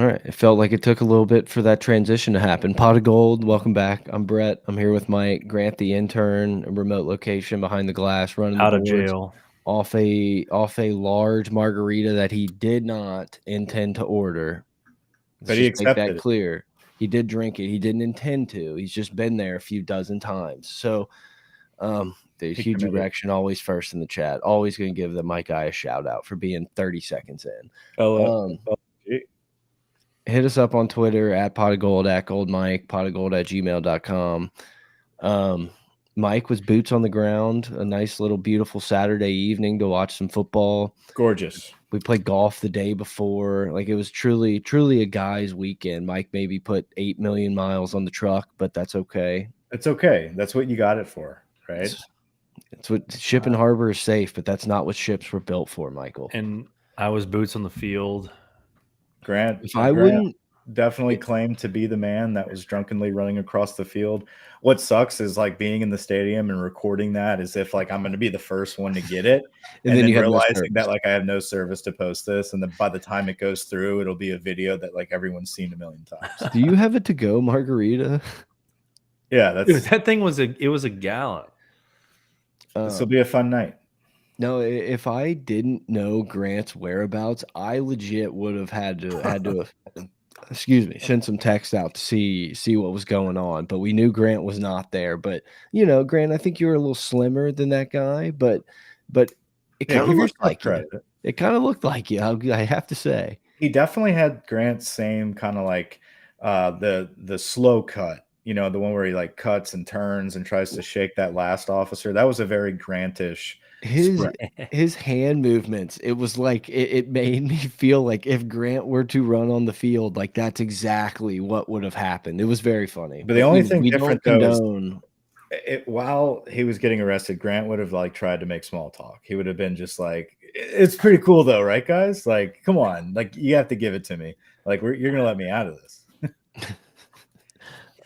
right. It felt like it took a little bit for that transition to happen. Pot of Gold, welcome back. I'm Brett. I'm here with Mike, Grant the intern, a remote location behind the glass, running the Out of boards jail. off a large margarita that he did not intend to order. Let's But he just make that accepted it. clear. He did drink it. He didn't intend to. He's just been there a few dozen times. So there's He huge committed. erection always first in the chat. Always going to give the Mike guy a shout out for being 30 seconds in. Hit us up on Twitter at pot of gold, at goldmike, potofgold@gmail.com. Mike was boots on the ground, a nice little beautiful Saturday evening to watch some football. Gorgeous. We played golf the day before. Like, it was truly a guy's weekend. Mike maybe put 8 million miles on the truck, but that's okay. It's okay. That's what you got it for, right? It's what ship and harbor is safe, but that's not what ships were built for, Michael. And I was boots on the field. Grant, If I wouldn't definitely claim to be the man that was drunkenly running across the field. What sucks is like being in the stadium and recording that as if like I'm going to be the first one to get it, and then you have no realizing service. that like I have no service to post this, and then by the time it goes through, it'll be a video that like everyone's seen a million times. Do you have a to-go margarita? Yeah, that's Dude, that thing was a gallon. this will be a fun night. No, if I didn't know Grant's whereabouts, I legit would have had to excuse me, send some text out to see what was going on. But we knew Grant was not there. But you know, Grant, I think you were a little slimmer than that guy, but it kind of looked like you. It kind of looked like you. I have to say, he definitely had Grant's same kind of like the slow cut. You know, the one where he like cuts and turns and tries to shake that last officer. That was a very Grantish. His hand movements, it was like it made me feel like if Grant were to run on the field, like that's exactly what would have happened. It was very funny. But the only thing different though is while he was getting arrested, Grant would have like tried to make small talk. He would have been just like, "It's pretty cool though, right, guys? Like, come on, like you have to give it to me. Like you're gonna let me out of this."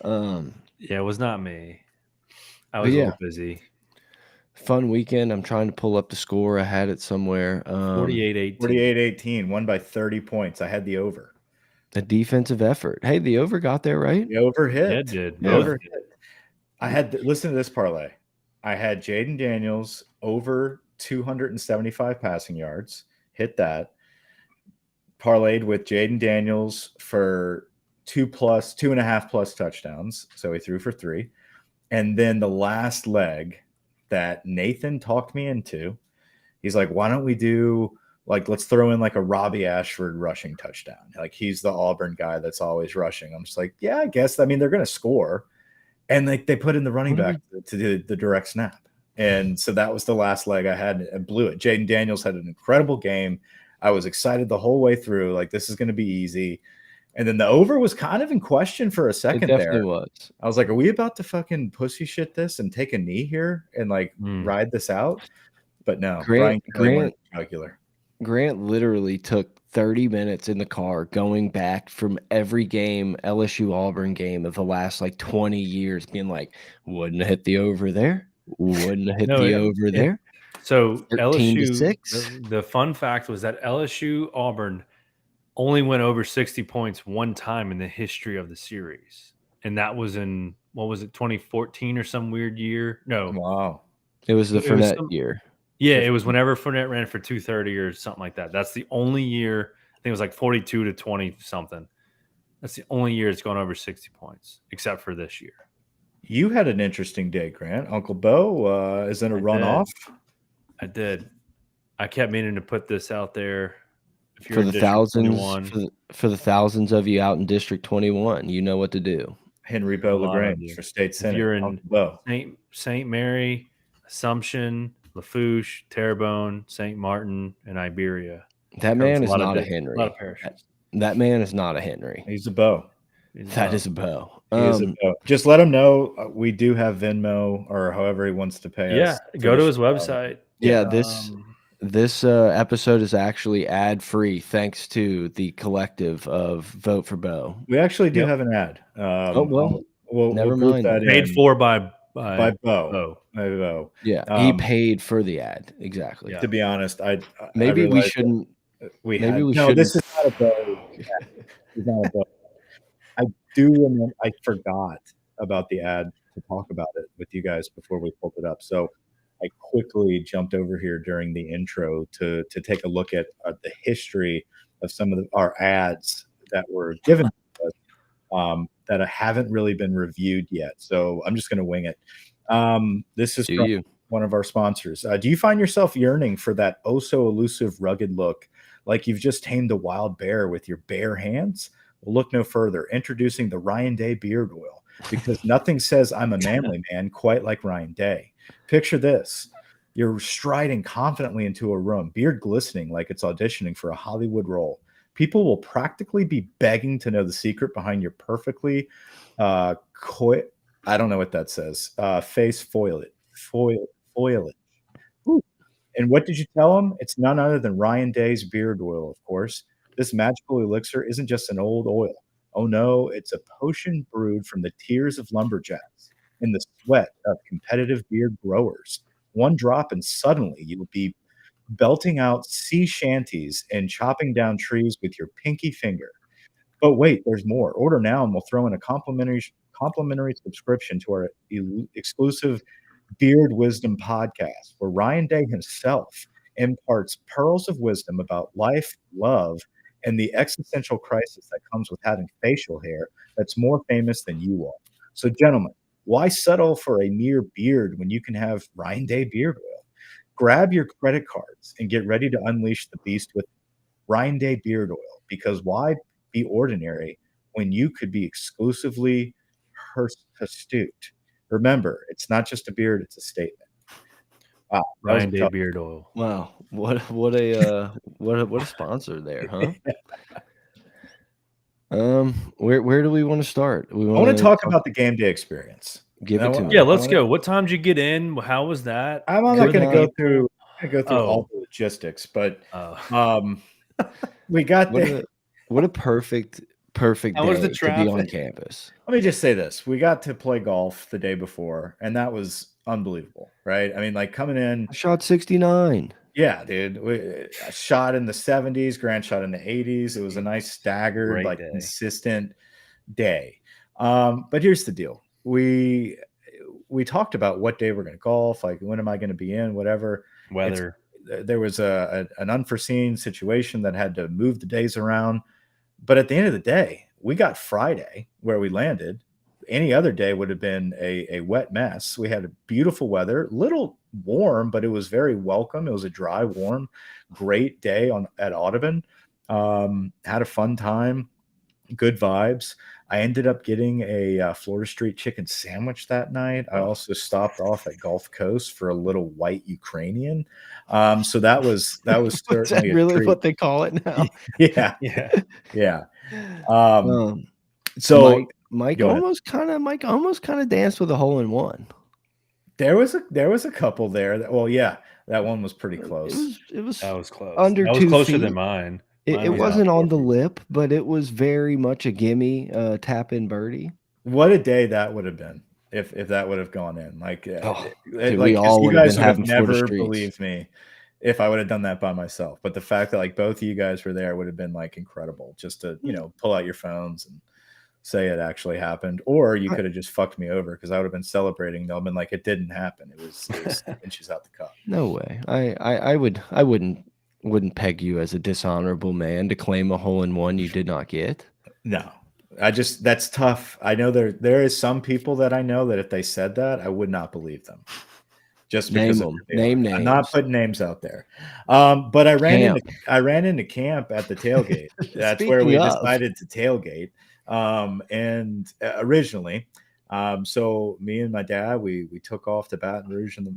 Yeah, it was not me. I was a little busy. Fun weekend. I'm trying to pull up the score. I had it somewhere. 48-18. 48-18, won by 30 points. I had the over. A defensive effort. Hey, the over got there, right? The over hit. Yeah, it did. The over hit. I had listen to this parlay. I had Jaden Daniels over 275 passing yards. Hit that. Parlayed with Jaden Daniels for 2.5+ touchdowns. So he threw for 3. And then the last leg that Nathan talked me into, he's like, why don't we do like, let's throw in like a Robbie Ashford rushing touchdown. Like he's the Auburn guy that's always rushing. I'm just like, yeah, I guess. I mean, they're going to score. And like they put in the running back to do the direct snap. And so that was the last leg I had and blew it. Jaden Daniels had an incredible game. I was excited the whole way through. Like this is going to be easy. And then the over was kind of in question for a second there. It definitely was. I was like, are we about to fucking pussy shit this and take a knee here and like ride this out? But no, Grant literally took 30 minutes in the car going back from every game, LSU Auburn game of the last like 20 years, being like, wouldn't have hit the over there. Wouldn't have hit the over there. So 13 to LSU, 6. The fun fact was that LSU Auburn only went over 60 points one time in the history of the series. And that was in, what was it, 2014 or some weird year? No. Wow. It was the Fournette year. Yeah, it was whenever Fournette ran for 230 or something like that. That's the only year. I think it was like 42 to 20 something. That's the only year it's gone over 60 points, except for this year. You had an interesting day, Grant. Uncle Bo is in a runoff. I did. I kept meaning to put this out there. If you're for the thousands of you out in District 21, you know what to do. Henry Bo LaGrange for State Senate. If you're in St. Mary, Assumption, Lafourche, Terrebonne, St. Martin, and Iberia. That man is not a Henry. A lot of parishes. That man is not a Henry. He's a Bo. That is a Bo. He is a Bo. Just let him know we do have Venmo or however he wants to pay us. Yeah, go to his website. Yeah, this episode is actually ad-free thanks to the collective of Vote for Bo. We actually do have an ad. Never mind. Paid for by Bo. Yeah, he paid for the ad. Exactly. To be honest, maybe we shouldn't. This is not a Bo. He's not a book. I do remember. I forgot about the ad to talk about it with you guys before we pulled it up. So I quickly jumped over here during the intro to take a look at the history of some of our ads that were given to us that haven't really been reviewed yet. So I'm just going to wing it. This is Do from you? one of our sponsors. Do you find yourself yearning for that oh so elusive, rugged look, like you've just tamed a wild bear with your bare hands? Well, look no further. Introducing the Ryan Day Beard Oil, because nothing says I'm a manly man quite like Ryan Day. Picture this. You're striding confidently into a room, beard glistening like it's auditioning for a Hollywood role. People will practically be begging to know the secret behind your perfectly I don't know what that says. Face foliage. Whew. And what did you tell him? It's none other than Ryan Day's beard oil, of course. This magical elixir isn't just an old oil. Oh no, it's a potion brewed from the tears of lumberjacks and the sweat of competitive beard growers. One drop, and suddenly you'll be belting out sea shanties and chopping down trees with your pinky finger. But wait, there's more. Order now, and we'll throw in a complimentary subscription to our exclusive Beard Wisdom podcast, where Ryan Day himself imparts pearls of wisdom about life, love, and the existential crisis that comes with having facial hair that's more famous than you are. So, gentlemen, why settle for a mere beard when you can have Ryan Day beard oil? Grab your credit cards and get ready to unleash the beast with Ryan Day beard oil, because why be ordinary when you could be exclusively astute? Remember, it's not just a beard, it's a statement. Wow, that was Ryan a Day tough. beard oil. Wow, what a sponsor there, huh? Where do we want to start? We I want want to to talk about the game day experience. give it to me. Yeah, I let's wanna go. What time did you get in? How was that? I'm not Good gonna go night. through all Oh. the logistics, but, Oh. we got What there. a what a perfect How was the day to be on traffic? campus. Let me just say this. We got to play golf the day before, and that was unbelievable, right? I mean, like, coming in. I shot 69. Yeah, dude. I shot in the 70s, Grant shot in the 80s. It was a nice staggered, Great like, day. consistent day. But here's the deal. We talked about what day we're going to golf, like, when am I going to be in, whatever. Weather. There was an unforeseen situation that had to move the days around. But at the end of the day, we got Friday where we landed. Any other day would have been a wet mess. We had beautiful weather, little warm, but it was very welcome. It was a dry, warm, great day at Audubon. Had a fun time, good vibes. I ended up getting a Florida Street chicken sandwich that night. I also stopped off at Gulf Coast for a little white Ukrainian. So that was Is that certainly a really treat. what they call it now? Yeah, Yeah. yeah. Mike So Mike go ahead. Mike almost kind of danced with a hole in one. There was a couple there that, well, yeah, that one was pretty close. It was That was close. under That was 2 closer feet. than mine. It Mine was wasn't about on 4 the feet. lip, but it was very much a gimme tap in birdie. What a day that would have been if that would have gone in. Like, Oh, like, dude, we 'cause all you would have been guys would have having Florida never streets. believed me if I would have done that by myself. But the fact that, like, both of you guys were there would have been, like, incredible, just to, pull out your phones and say it actually happened. Or you could have just fucked me over, because I would have been celebrating. They'll have been like, it didn't happen. It was inches out the cup. No way. I wouldn't peg you as a dishonorable man to claim a hole in one you did not get. No, that's tough. I know there is some people that I know that if they said that, I would not believe them, just Name because of them. who they Name are. I'm not names. putting names out there. But I ran into Camp. camp at the tailgate. That's where Speaking we of. decided to tailgate. And originally, so me and my dad, we took off to Baton Rouge in the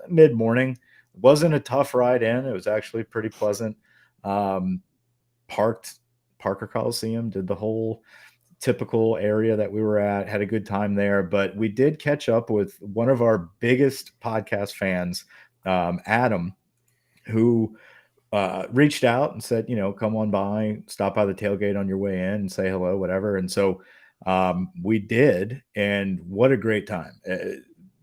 mid morning. Wasn't a tough ride in. It was actually pretty pleasant. Parked Parker Coliseum, did the whole typical area that we were at, had a good time there. But we did catch up with one of our biggest podcast fans, Adam, who reached out and said, come on by, stop by the tailgate on your way in and say hello, whatever. And so we did, and what a great time.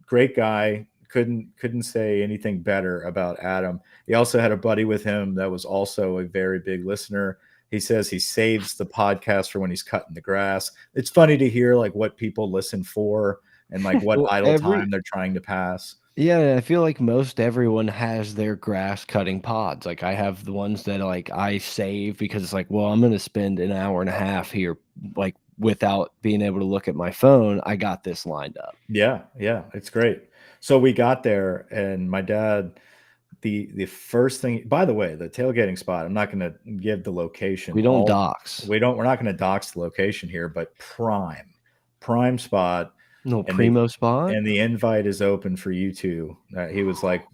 Great guy. Couldn't say anything better about Adam. He also had a buddy with him that was also a very big listener. He says he saves the podcast for when he's cutting the grass. It's funny to hear like what people listen for and like what Well, idle time they're trying to pass. yeah, I feel like most everyone has their grass cutting pods. Like I have the ones that like I save because it's like, well, I'm gonna spend an hour and a half here, like without being able to look at my phone. I got this lined up. Yeah, yeah, it's great. So we got there, and my dad, the first thing. By the way, the tailgating spot. I'm not going to give the location. We don't dox. We're not going to dox the location here, but prime spot, No and the primo spot. and the invite is open for you two. He was like,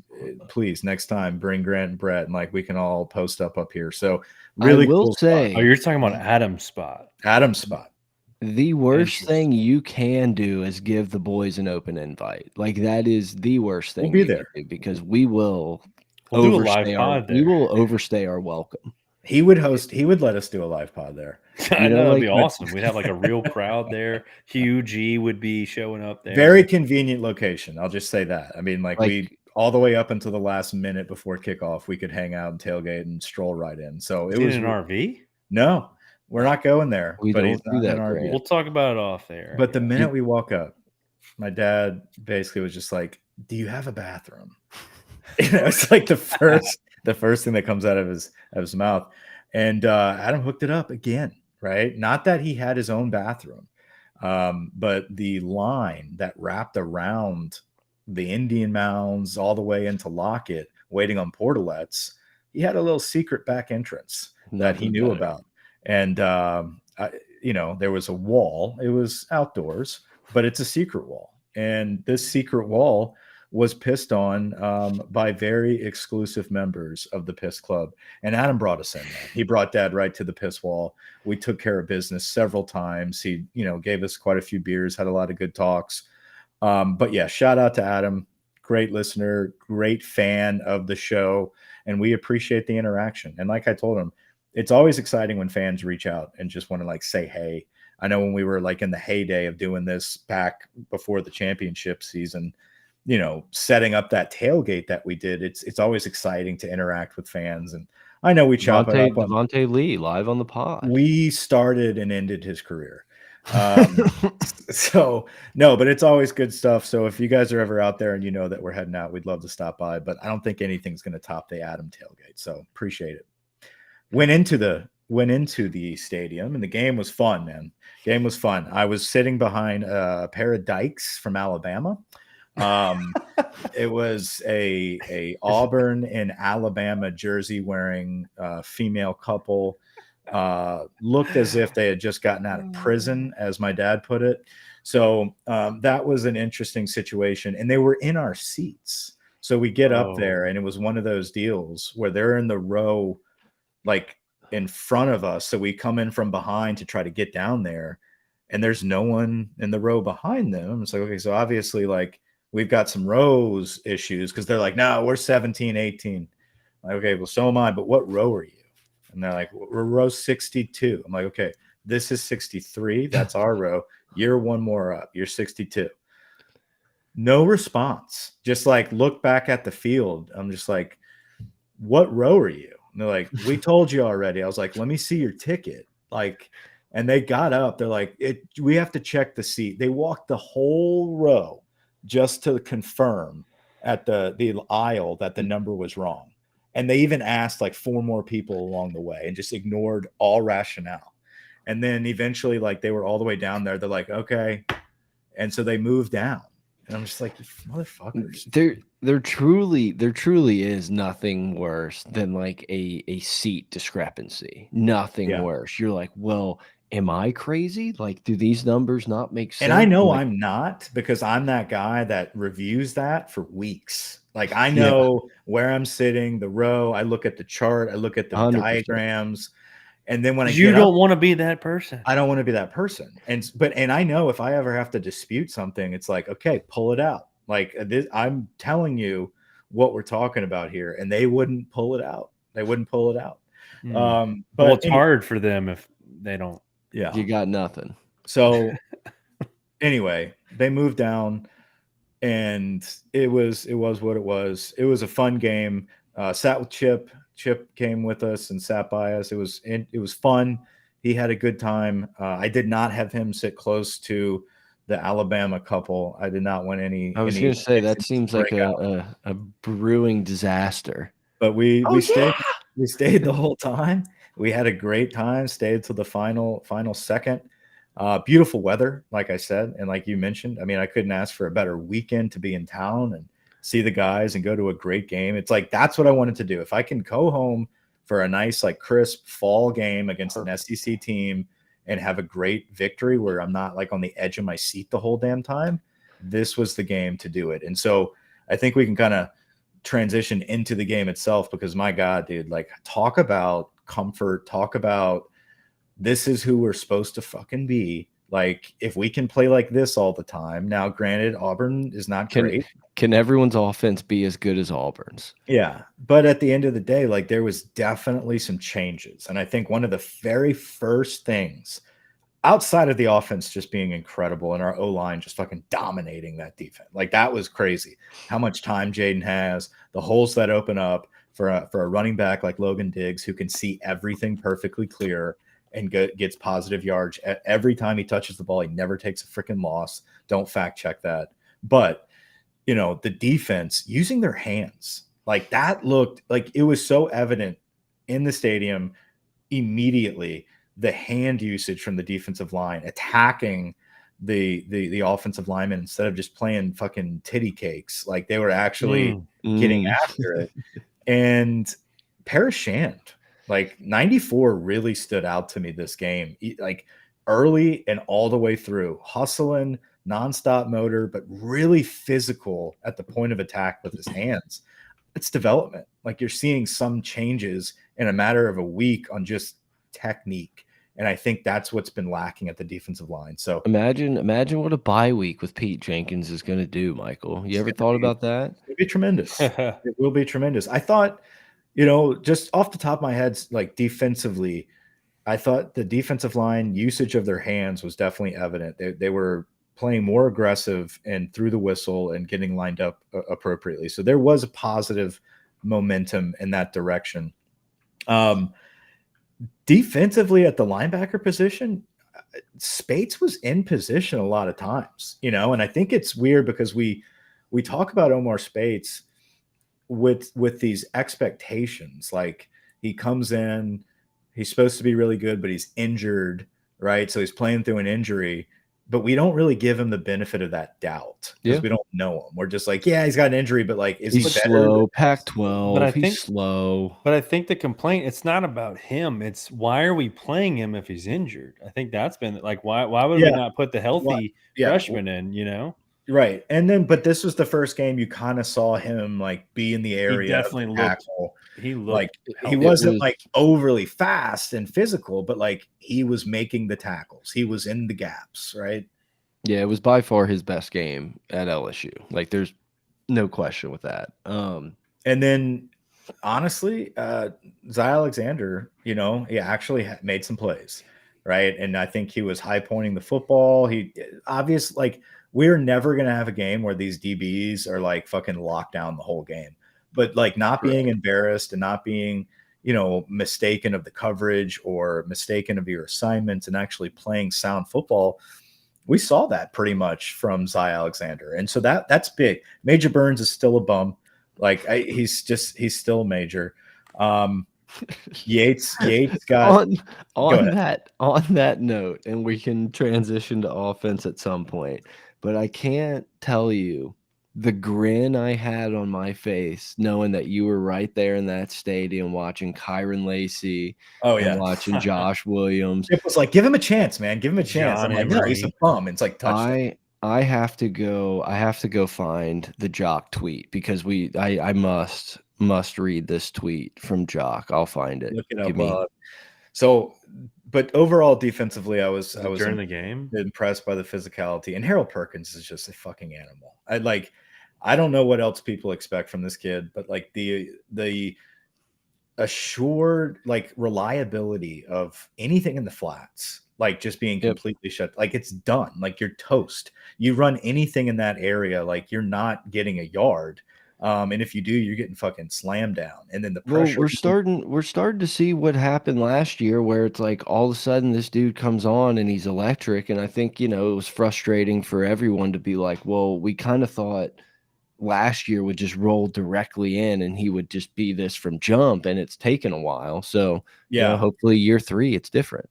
please next time bring Grant and Brett, and like we can all post up here. So I really will cool spot. Oh, say you're talking about Adam's spot. Adam's spot. the worst thing Interesting. you can do is give the boys an open invite. Like that is the worst We'll thing be you there. can do because we will We'll do a live pod we there. will overstay our welcome. He would host. He would let us do a live pod there. I You know, know that'd like be awesome. We'd have like a real crowd there. Hugh G would be showing up there. Very convenient location. I'll just say that. I mean, like we like all the way up until the last minute before kickoff, we could hang out and tailgate and stroll right in. So Is it he was in an RV? no, we're not going there. we But he's don't do not in an that, RV. Grant. We'll talk about it off there. But the yeah. minute we walk up, my dad basically was just like, "Do you have a bathroom?" It's like the first thing that comes out of his mouth. And Adam hooked it up again, right? Not that he had his own bathroom, but the line that wrapped around the Indian mounds all the way into Lockett, waiting on portalets, he had a little secret back entrance that he Nothing knew better. about. And there was a wall. It was outdoors, but it's a secret wall. And this secret wall was pissed on by very exclusive members of the Piss Club. And Adam brought us in there. He brought Dad right to the piss wall. We took care of business several times. He, gave us quite a few beers, had a lot of good talks. But yeah, shout out to Adam. Great listener, great fan of the show. And we appreciate the interaction. And like I told him, it's always exciting when fans reach out and just want to like say, hey. I know when we were like in the heyday of doing this back before the championship season, setting up that tailgate that we did, it's always exciting to interact with fans. And I know we chop it up on Devontae Lee live on the pod. we started and ended his career. So no, but it's always good stuff. So if you guys are ever out there and you know that we're heading out, we'd love to stop by, but I don't think anything's going to top the Adam tailgate. So appreciate it. Went into the stadium and the game was fun, man. Game was fun. I was sitting behind a pair of dykes from Alabama. It was a Auburn and Alabama jersey wearing female couple. Looked as if they had just gotten out of prison, as my dad put it. So that was an interesting situation. And they were in our seats. So we get up there and it was one of those deals where they're in the row, like in front of us. So we come in from behind to try to get down there and there's no one in the row behind them. It's like, okay, so obviously like we've got some rows issues because they're like, no, we're 17, 18. Like, okay, well, so am I, but what row are you? And they're like, we're row 62. I'm like, okay, this is 63. That's our row. You're one more up. You're 62. No response. Just like look back at the field. I'm just like, what row are you? And they're like, we told you already. I was like, let me see your ticket. Like, and they got up. They're like, we have to check the seat. They walked the whole row just to confirm at the aisle that the number was wrong. And they even asked like 4 more people along the way and just ignored all rationale. And then eventually, like they were all the way down there. They're like, okay. And so they moved down. And I'm just like, motherfuckers. There truly is nothing worse than like a seat discrepancy. Nothing worse. You're like, well, am I crazy? Like, do these numbers not make sense? And I know like, I'm not, because I'm that guy that reviews that for weeks. Like I know where I'm sitting, the row. I look at the chart. I look at the 100%. diagrams. And then when I you don't want to be that person. I don't want to be that person. And I know if I ever have to dispute something, it's like, okay, pull it out. Like this, I'm telling you what we're talking about here, and they wouldn't pull it out. They wouldn't pull it out. But well, it's hard for them if they don't. Yeah, you got nothing. So anyway, they moved down, and it was what it was. It was a fun game. Sat with Chip Chip came with us and sat by us. It was fun. He had a good time. I did not have him sit close to the Alabama couple. I did not want I was any gonna say that incidents to seems like break out. a brewing disaster. But Oh yeah. we stayed the whole time. We had a great time. Stayed till the final second. Beautiful weather, like I said, and like you mentioned. I mean, I couldn't ask for a better weekend to be in town and see the guys and go to a great game. It's like that's what I wanted to do. If I can go home for a nice, like crisp fall game against an SEC team and have a great victory where I'm not like on the edge of my seat the whole damn time, this was the game to do it. And so I think we can kind of transition into the game itself because my God, dude, like talk about comfort, talk about this is who we're supposed to fucking be. Like if we can play like this all the time. Now, granted, Auburn is not Can great. can everyone's offense be as good as Auburn's? Yeah, but at the end of the day, like there was definitely some changes. And I think one of the very first things outside of the offense just being incredible and our O line just fucking dominating that defense. Like that was crazy. How much time Jaden has, the holes that open up for a running back like Logan Diggs who can see everything perfectly clear and gets positive yards every time he touches the ball. He never takes a freaking loss. Don't fact check that. But you know, the defense using their hands like that looked like it was so evident in the stadium immediately the hand usage from the defensive line attacking the offensive lineman instead of just playing fucking titty cakes. Like they were actually getting after it. And Paris Shand, like 94 really stood out to me this game. Like early and all the way through, hustling, nonstop motor, but really physical at the point of attack with his hands. It's development. Like you're seeing some changes in a matter of a week on just technique. And I think that's what's been lacking at the defensive line. So Imagine what a bye week with Pete Jenkins is gonna do, Michael. You ever thought about that? it'll be tremendous. It will be tremendous. I thought, you know, just off the top of my head, like defensively, I thought the defensive line usage of their hands was definitely evident. They were playing more aggressive and through the whistle and getting lined up appropriately. So there was a positive momentum in that direction. Defensively at the linebacker position, Spates was in position a lot of times, you know, and I think it's weird because we talk about Omar Spates with these expectations. Like he comes in, he's supposed to be really good, but he's injured, right? So he's playing through an injury, but we don't really give him the benefit of that doubt because Yeah. we don't know him. We're just like, yeah, he's got an injury, but like, is He's he better? slow, But I Pac-12, think he's slow. But I think the complaint, it's not about him. It's why are we playing him if he's injured? I think that's been like why would we not put the healthy freshman in, you know? Right. And then but this was the first game you kind of saw him like be in the area of the tackle. He looked Like he healthy. wasn't like overly fast and physical, but like he was making the tackles. He was in the gaps, right? Yeah, it was by far his best game at LSU. Like there's no question with that. And then honestly, Zy Alexander, you know, he actually made some plays, right? And I think he was high pointing the football. He obviously like we're never gonna have a game where these DBs are like fucking locked down the whole game, but like not being embarrassed and not being, you know, mistaken of the coverage or mistaken of your assignments and actually playing sound football. We saw that pretty much from Zy Alexander, and so that's big. Major Burns is still a bum. Like he's still major. Yates got on that note, and we can transition to offense at some point. But I can't tell you the grin I had on my face knowing that you were right there in that stadium watching Kyron Lacey and watching Josh Williams. It was like, give him a chance, man. Give him a chance. I'm like, no, he's a bum. It's like touchdown. I have to go find the Jock tweet because I must read this tweet from Jock. I'll find it. Look it up. So, but overall defensively, I was during the game impressed by the physicality. And Harold Perkins is just a fucking animal. I don't know what else people expect from this kid, but like the assured like reliability of anything in the flats, like just being completely shut, like it's done, like you're toast. You run anything in that area, like you're not getting a yard. And if you do, you're getting fucking slammed down. And then the Well, pressure. we're starting to see what happened last year where it's like all of a sudden this dude comes on and he's electric, and I think, it was frustrating for everyone to be like, well, we kind of thought last year would just roll directly in and he would just be this from jump, and it's taken a while. So, Yeah. hopefully year 3 it's different.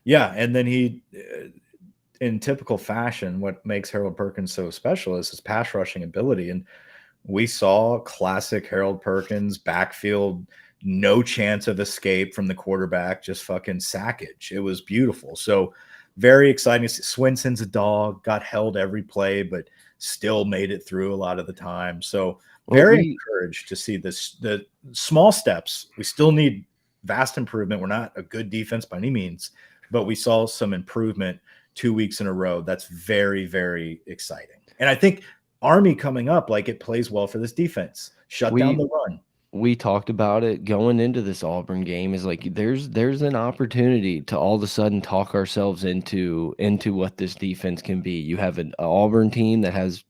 Yeah. And then he, in typical fashion, what makes Harold Perkins so special is his pass rushing ability. And we saw classic Harold Perkins backfield, no chance of escape from the quarterback, just fucking sackage. It was beautiful. So very exciting. Swinson's a dog, got held every play, but still made it through a lot of the time. So Well, very encouraged to see the small steps. We still need vast improvement. We're not a good defense by any means, but we saw some improvement 2 weeks in a row. That's very, very exciting. And I think Army coming up, like, it plays well for this defense. Shut down the run. we talked about it going into this Auburn game, is like there's an opportunity to all of a sudden talk ourselves into what this defense can be. You have an Auburn team that has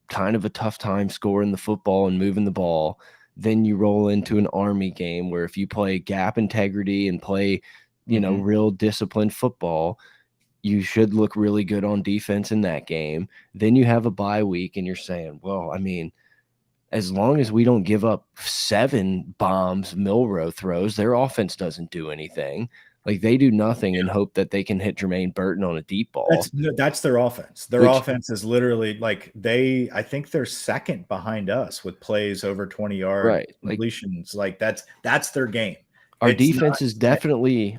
kind of a tough time scoring the football and moving the ball. Then you roll into an Army game where if you play gap integrity and play, real disciplined football, you should look really good on defense in that game. Then you have a bye week and you're saying, well, I mean, as long as we don't give up 7 bombs Milrow throws, their offense doesn't do anything. Like, they do nothing and hope that they can hit Jermaine Burton on a deep ball. That's their offense. Their offense is literally like I think they're second behind us with plays over 20-yard right, completions. Like that's their game. Our defense is definitely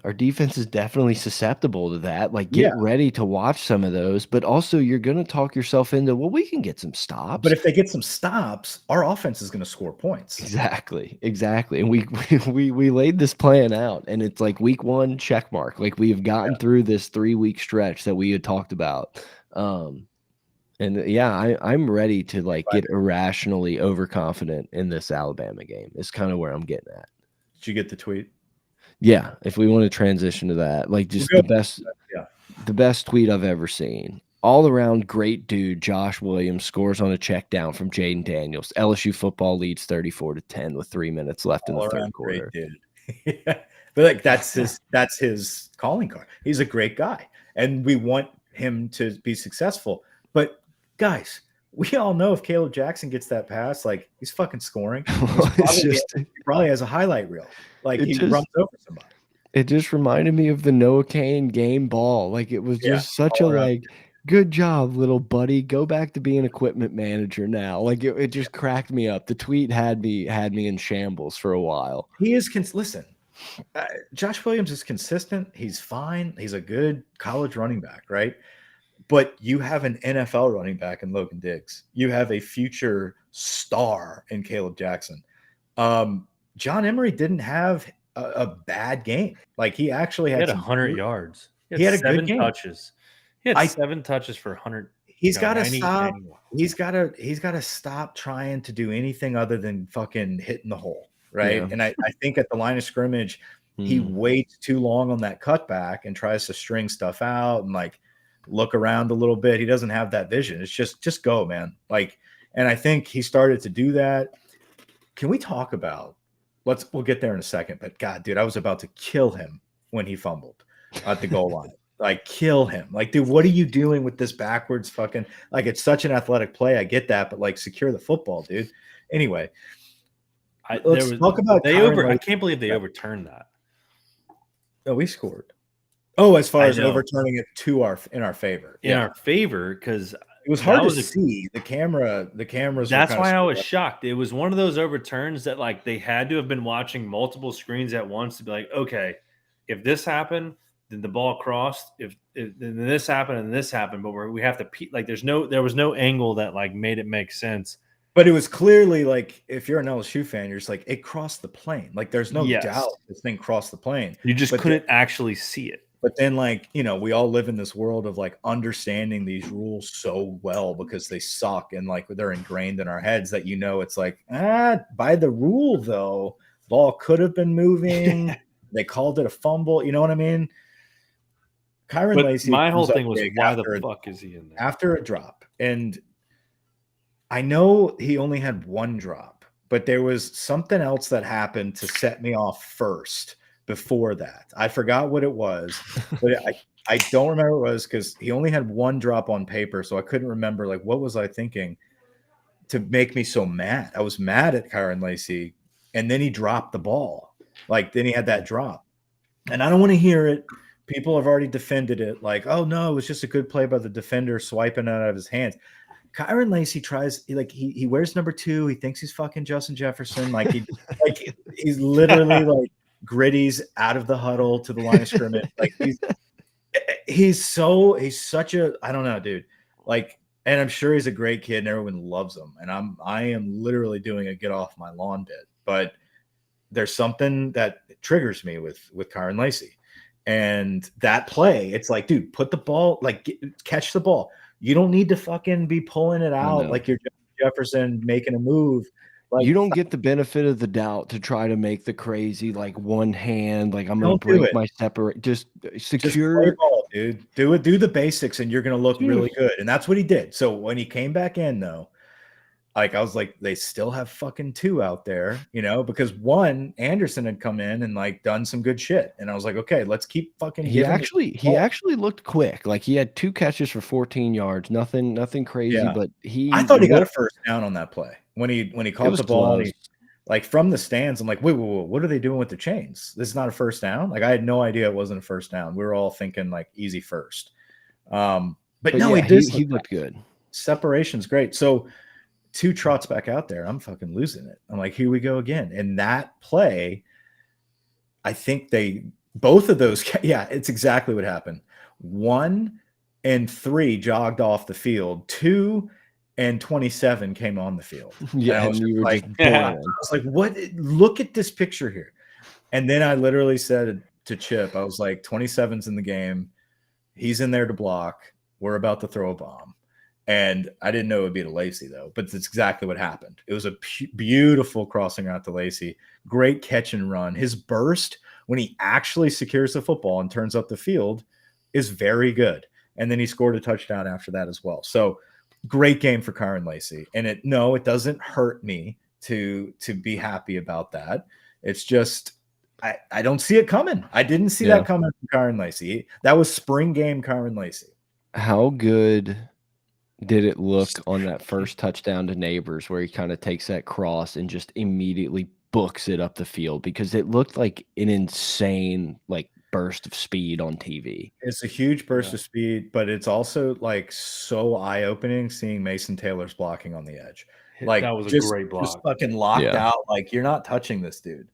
susceptible to that. Like, get ready to watch some of those, but also you're going to talk yourself into, well, we can get some stops. But if they get some stops, our offense is going to score points. Exactly. And we laid this plan out, and it's like week 1 check mark. Like, we have gotten through this 3-week stretch that we had talked about. And yeah, I'm ready to like get irrationally overconfident in this Alabama game. Is kind of where I'm getting at. Did you get the tweet? Yeah, if we want to transition to that, like just the best tweet I've ever seen. All around great dude, Josh Williams scores on a check down from Jaden Daniels. LSU football leads 34-10 with 3 minutes left in the third quarter. Great dude. Yeah. But like that's his calling card. He's a great guy, and we want him to be successful. But guys, we all know if Caleb Jackson gets that pass, like, he's fucking scoring. He probably has a highlight reel. Like, he runs over somebody. It just reminded me of the Noah Kane game ball. Like, it was just such a like, good job, little buddy. Go back to being equipment manager now. Like, it just cracked me up. The tweet had me in shambles for a while. He is listen. Josh Williams is consistent. He's fine. He's a good college running back, right? But you have an NFL running back in Logan Diggs. You have a future star in Caleb Jackson. John Emery didn't have a bad game. Like, he actually had 100 yards. He had a good game. Touches. He had 7 touches for 100. He's got to stop. He's got to stop trying to do anything other than fucking hitting the hole, right? Yeah. And I think at the line of scrimmage, he waits too long on that cutback and tries to string stuff out and like look around a little bit. He doesn't have that vision. It's just go, man. Like, and I think he started to do that. Can we talk about? We'll get there in a second. But God, dude, I was about to kill him when he fumbled at the goal line. Like, kill him. Like, dude, what are you doing with this backwards fucking? Like, it's such an athletic play. I get that, but like, secure the football, dude. Anyway, let's talk about. I can't believe they overturned that. Oh, we scored. Oh, as far as overturning it in our favor. In our favor, because it was hard to see the cameras. That's why I was shocked. It was one of those overturns that like they had to have been watching multiple screens at once to be like, okay, if this happened, then the ball crossed. If then this happened and this happened, but we have to like there was no angle that like made it make sense. But it was clearly like, if you're an LSU fan, you're just like, it crossed the plane. Like, there's no doubt this thing crossed the plane. You just couldn't actually see it. But then, like, we all live in this world of like understanding these rules so well because they suck and like they're ingrained in our heads that it's like, by the rule though, ball could have been moving. They called it a fumble. You know what I mean? Kyron Lacey. My whole thing was, why the fuck is he in there after a drop? And I know he only had one drop, but there was something else that happened to set me off first before that. I forgot what it was, but I don't remember what it was because he only had one drop on paper, so I couldn't remember like what was I thinking to make me so mad. I was mad at Kyron Lacy, and then he dropped the ball. Like then he had that drop, and I don't want to hear it. People have already defended it, like, oh no, it was just a good play by the defender swiping it out of his hands. Kyron Lacy tries like he wears number 2. He thinks he's fucking Justin Jefferson. He's literally like gritties out of the huddle to the line of scrimmage. Like he's such a I don't know, dude. Like, and I'm sure he's a great kid and everyone loves him. And I am literally doing a get off my lawn bit, but there's something that triggers me with Kyron Lacy. And that play, it's like, dude, put the ball, like catch the ball. You don't need to fucking be pulling it out like you're Jefferson making a move. Like you don't get the benefit of the doubt to try to make the crazy like one hand, like I'm gonna don't do break it. my separate. Just Just play secure. ball, dude. Do the basics, and you're gonna look really good. And that's what he did. So when he came back in, though, like I was like, they still have fucking 2 out there, you know, because one Anderson had come in and like done some good shit, and I was like, okay, let's keep fucking. He actually looked quick. Like he had 2 catches for 14 yards. Nothing crazy, Yeah. but I thought he got a first down on that play when he caught the ball. And he, like from the stands, I'm like, wait, what are they doing with the chains? This is not a first down. Like I had no idea it wasn't a first down. We were all thinking like easy first. But no, yeah, he looked good. Separation's great. So 2 trots back out there. I'm fucking losing it. I'm like, here we go again. And that play, I think both of those, yeah, it's exactly what happened. 1 and 3 jogged off the field. 2 and 27 came on the field. Yeah, and you were just boiling. I was like, what? Look at this picture here. And then I literally said to Chip, I was like, 27's in the game. He's in there to block. We're about to throw a bomb. And I didn't know it would be to Lacy, though, but that's exactly what happened. It was a beautiful crossing out to Lacy. Great catch and run. His burst, when he actually secures the football and turns up the field, is very good. And then he scored a touchdown after that as well. So great game for Kyron Lacy. And it doesn't hurt me to be happy about that. It's just I don't see it coming. I didn't see that coming from Kyron Lacy. That was spring game Kyron Lacy. How good did it look on that first touchdown to Neighbors where he kind of takes that cross and just immediately books it up the field? Because it looked like an insane like burst of speed on TV. It's a huge burst of speed, but it's also like so eye-opening seeing Mason Taylor's blocking on the edge. Like that was a great block. Just fucking locked out. Like you're not touching this dude.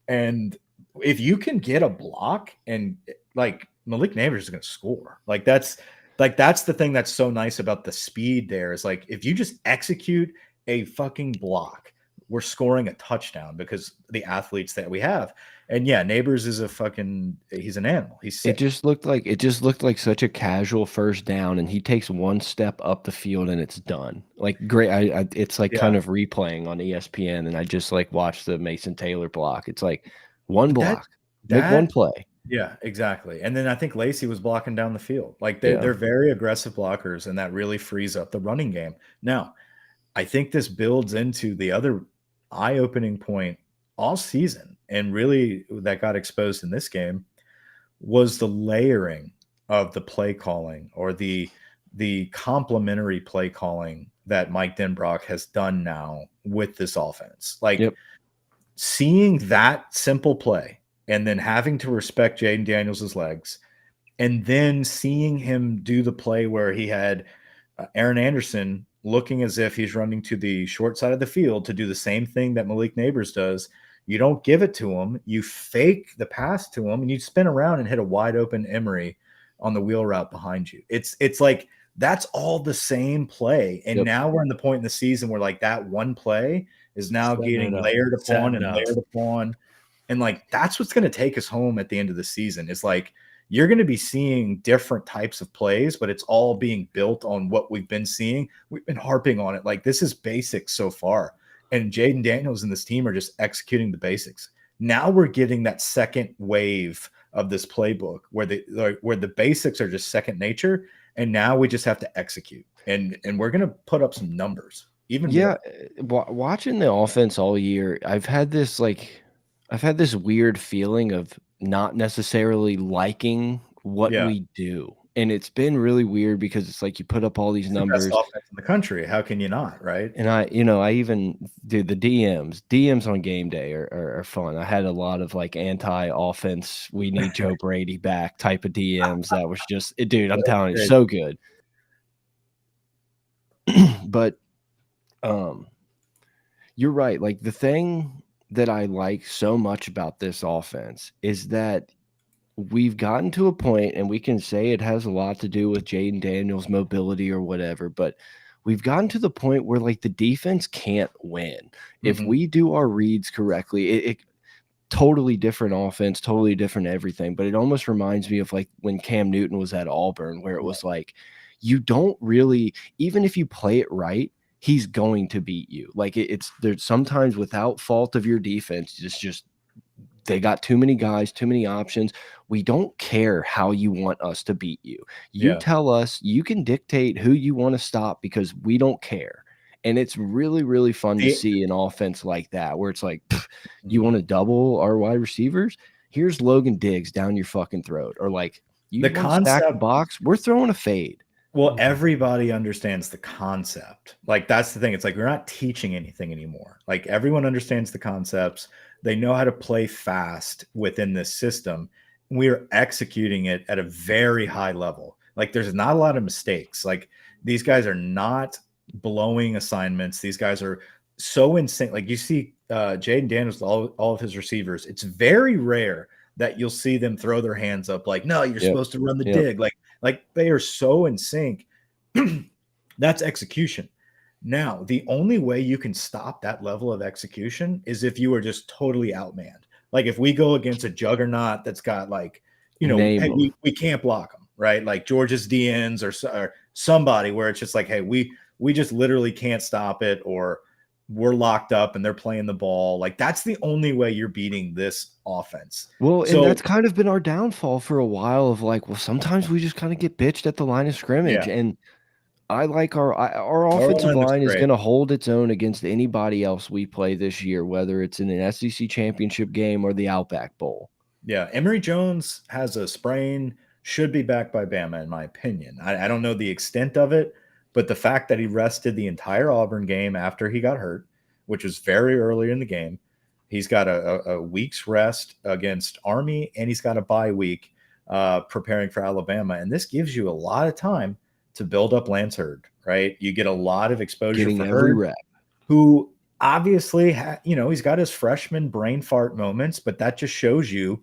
And if you can get a block and like Malik Neighbors is going to score. That's the thing that's so nice about the speed there is like if you just execute a fucking block, we're scoring a touchdown because the athletes that we have. And yeah, Neighbors is he's an animal. He's sick. It just looked like such a casual first down, and he takes one step up the field and it's done. Like great, it's like kind of replaying on ESPN, and I just like watched the Mason Taylor block. It's like one block, make one play. Yeah, exactly. And then I think Lacy was blocking down the field. Like they're very aggressive blockers, and that really frees up the running game. Now, I think this builds into the other eye-opening point all season, and really that got exposed in this game, was the layering of the play calling or the complementary play calling that Mike Denbrock has done now with this offense. Like seeing that simple play and then having to respect Jaden Daniels' legs, and then seeing him do the play where he had Aaron Anderson looking as if he's running to the short side of the field to do the same thing that Malik Neighbors does. You don't give it to him. You fake the pass to him, and you spin around and hit a wide open Emery on the wheel route behind you. It's like that's all the same play. And now we're in the point in the season where like that one play is now getting layered upon and layered upon. And like that's what's going to take us home at the end of the season. Is like you're going to be seeing different types of plays, but it's all being built on what we've been seeing. We've been harping on it. Like this is basics so far. And Jaden Daniels and this team are just executing the basics. Now we're getting that second wave of this playbook where the basics are just second nature. And now we just have to execute. And we're going to put up some numbers. even Yeah, more. watching the offense all year, I've had this weird feeling of not necessarily liking what Yeah. we do, and it's been really weird because it's like you put up all these It's the best numbers, offense in the country. How can you not, right? and I even do the DMs on game day are fun. I had a lot of like anti-offense, we need Joe Brady back type of DMs that was just, dude, I'm telling you, Great. so good. But um you're right. Like the thing that I like so much about this offense is that we've gotten to a point, and we can say it has a lot to do with Jaden Daniels' mobility or whatever, but we've gotten to the point where like the defense can't win. If Mhm. we do our reads correctly, it totally different offense, totally different everything. But it almost reminds me of like when Cam Newton was at Auburn, where it Yeah. was like, you don't really, even if you play it right, he's going to beat you. Like it's there's sometimes without fault of your defense, it's just they got too many guys, too many options. We don't care how you want us to beat you. You Yeah. tell us, you can dictate who you want to stop because we don't care. And it's really, really fun to The see an offense like that, where it's like, "Pff, you mhm. want to double our wide receivers? Here's Logan Diggs down your fucking throat. Or like, you The want to stack the concept box? We're throwing a fade. well, everybody understands the concept. Like, that's the thing. It's like we're not teaching anything anymore. Like, everyone understands the concepts. They know how to play fast within this system. We are executing it at a very high level. Like, there's not a lot of mistakes. Like, these guys are not blowing assignments. These guys are so in sync. Like, you see Jaden Daniels, all of his receivers. It's very rare that you'll see them throw their hands up like, no, you're Yep. supposed to run the Yep. dig. Like they are so in sync. That's execution. Now, the only way you can stop that level of execution is if you are just totally outmanned. Like if we go against a juggernaut that's got like, Name hey, them. we can't block them, right? Like George's DNs or somebody where it's just like, hey, we just literally can't stop it, or we're locked up and they're playing the ball. Like that's the only way you're beating this offense. Well, and So that's kind of been our downfall for a while of like, well, sometimes we just kind of get bitched at the line of scrimmage. yeah, And I like our our offensive line looks line is great. gonna hold its own against anybody else we play this year, whether it's in an SEC championship game or the Outback Bowl. Yeah, Emory Jones has a sprain, should be back by Bama, in my opinion. I don't know the extent of it, but the fact that he rested the entire Auburn game after he got hurt, which was very early in the game, he's got a week's rest against Army, and he's got a bye week preparing for Alabama. And this gives you a lot of time to build up Lance Hurd, right? You get a lot of exposure Getting for every Hurd, rep. who obviously, he's got his freshman brain fart moments, but that just shows you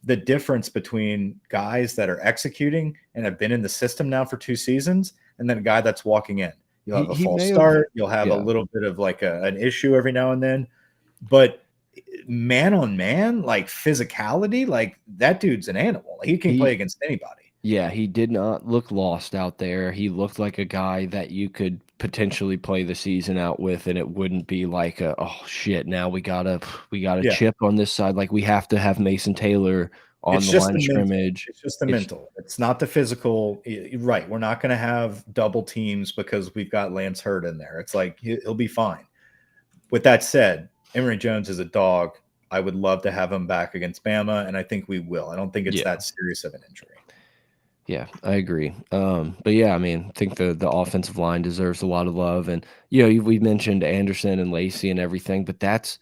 the difference between guys that are executing and have been in the system now for 2 seasons, and then a guy that's walking in. You'll have a He false may have, start. You'll have a yeah. little bit of like an issue every now and then, but man on man, like physicality, like that dude's an animal. He can play He against anybody. Yeah, he did not look lost out there. He looked like a guy that you could potentially play the season out with, and it wouldn't be like a, oh shit, now we got a Yeah. chip on this side. Like we have to have Mason Taylor on It's the just line the of mental. scrimmage. It's just the It's mental. It's not the physical. Right. We're not going to have double teams because we've got Lance Hurd in there. It's like he'll be fine. With that said, Emory Jones is a dog. I would love to have him back against Bama, and I think we will. I don't think it's yeah. that serious of an injury. Yeah, I agree. But yeah, I mean, I think the offensive line deserves a lot of love, and we mentioned Anderson and Lacey and everything, but that's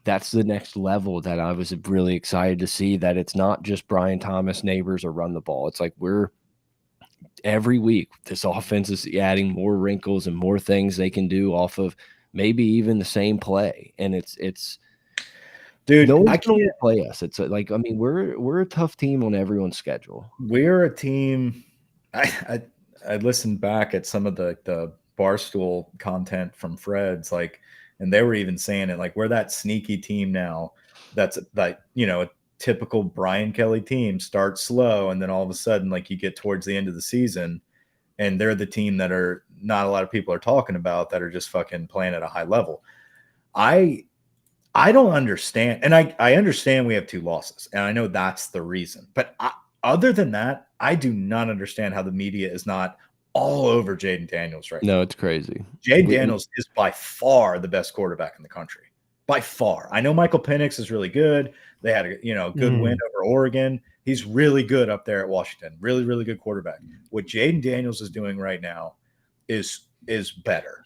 the next level that I was really excited to see. That it's not just Brian Thomas, Neighbors, or run the ball. It's like we're every week this offense is adding more wrinkles and more things they can do off of maybe even the same play, and it's no Dude, one's I gonna can't. play us. It's like I mean we're a tough team on everyone's schedule. We're a team. I listened back at some of the barstool content from Fred's, like, and they were even saying it like we're that sneaky team now. That's like a typical Brian Kelly team starts slow, and then all of a sudden, like you get towards the end of the season, and they're the team that are not a lot of people are talking about that are just fucking playing at a high level. I I don't understand, and I understand we have 2 losses, and I know that's the reason. But other than that, I do not understand how the media is not all over Jaden Daniels right now. No, it's crazy. Jaden Daniels is by far the best quarterback in the country. By far. I know Michael Penix is really good. They had a good win over Oregon. He's really good up there at Washington. Really, really good quarterback. What Jaden Daniels is doing right now is better.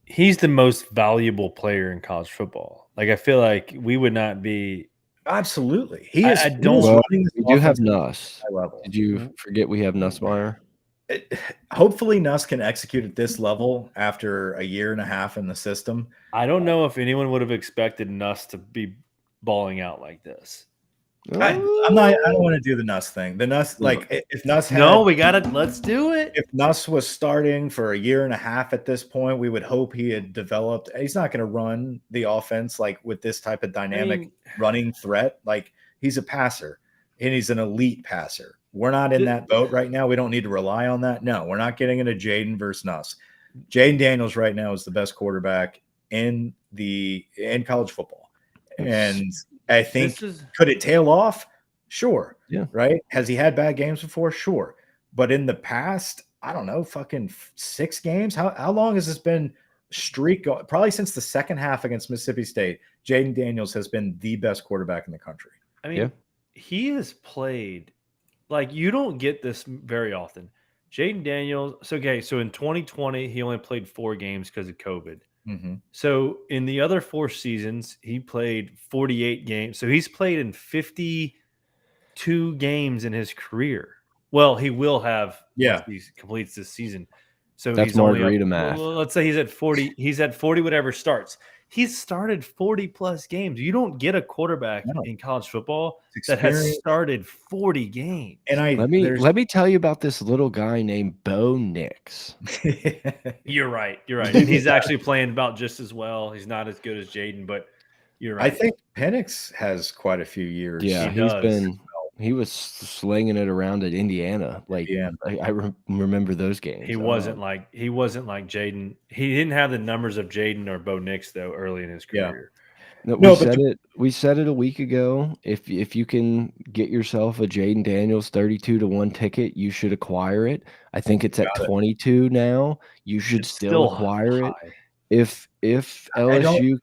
He's the most valuable player in college football. Like I feel like we would not be. Absolutely. He I is don't. Well, running this we do have offense at a Nuss. high level. Did you forget we have Nussmeyer? Hopefully Nuss can execute at this level after a year and a half in the system. I don't know if anyone would have expected Nuss to be balling out like this. I don't want to do the Nuss thing. The Nuss, like if Nuss had, no, we got it. Let's do it. If Nuss was starting for a year and a half at this point, we would hope he had developed. He's not going to run the offense like with this type of dynamic running threat. Like he's a passer and he's an elite passer. We're not in that boat right now. We don't need to rely on that. No, we're not getting into Jaden versus Nuss. Jaden Daniels right now is the best quarterback in college football. And I think could it tail off? Sure. Yeah. Right. Has he had bad games before? Sure. But in the past, I don't know, fucking 6 games. How long has this been streak? Probably since the second half against Mississippi State. Jaden Daniels has been the best quarterback in the country. I mean, he has played like you don't get this very often. Jaden Daniels. So in 2020, he only played 4 games because of COVID. Mm-hmm. So in the other 4 seasons, he played 48 games. So he's played in 52 games in his career. Well, he will have once he completes this season. So that's he's margarita only math. Let's say he's at 40. He's at 40 whatever starts. He's started 40 plus games. You don't get a quarterback in college football that has started 40 games. And let me tell you about this little guy named Bo Nix. You're right. And he's actually playing about just as well. He's not as good as Jaden, but you're right. I think Penix has quite a few years. Yeah, he was slinging it around at Indiana. Like I remember those games. He wasn't like Jaden. He didn't have the numbers of Jaden or Bo Nix though early in his career. No, we said it a week ago. If you can get yourself a Jaden Daniels 32-1 ticket, you should acquire it. I think it's at 22 now. You should still acquire it. If LSU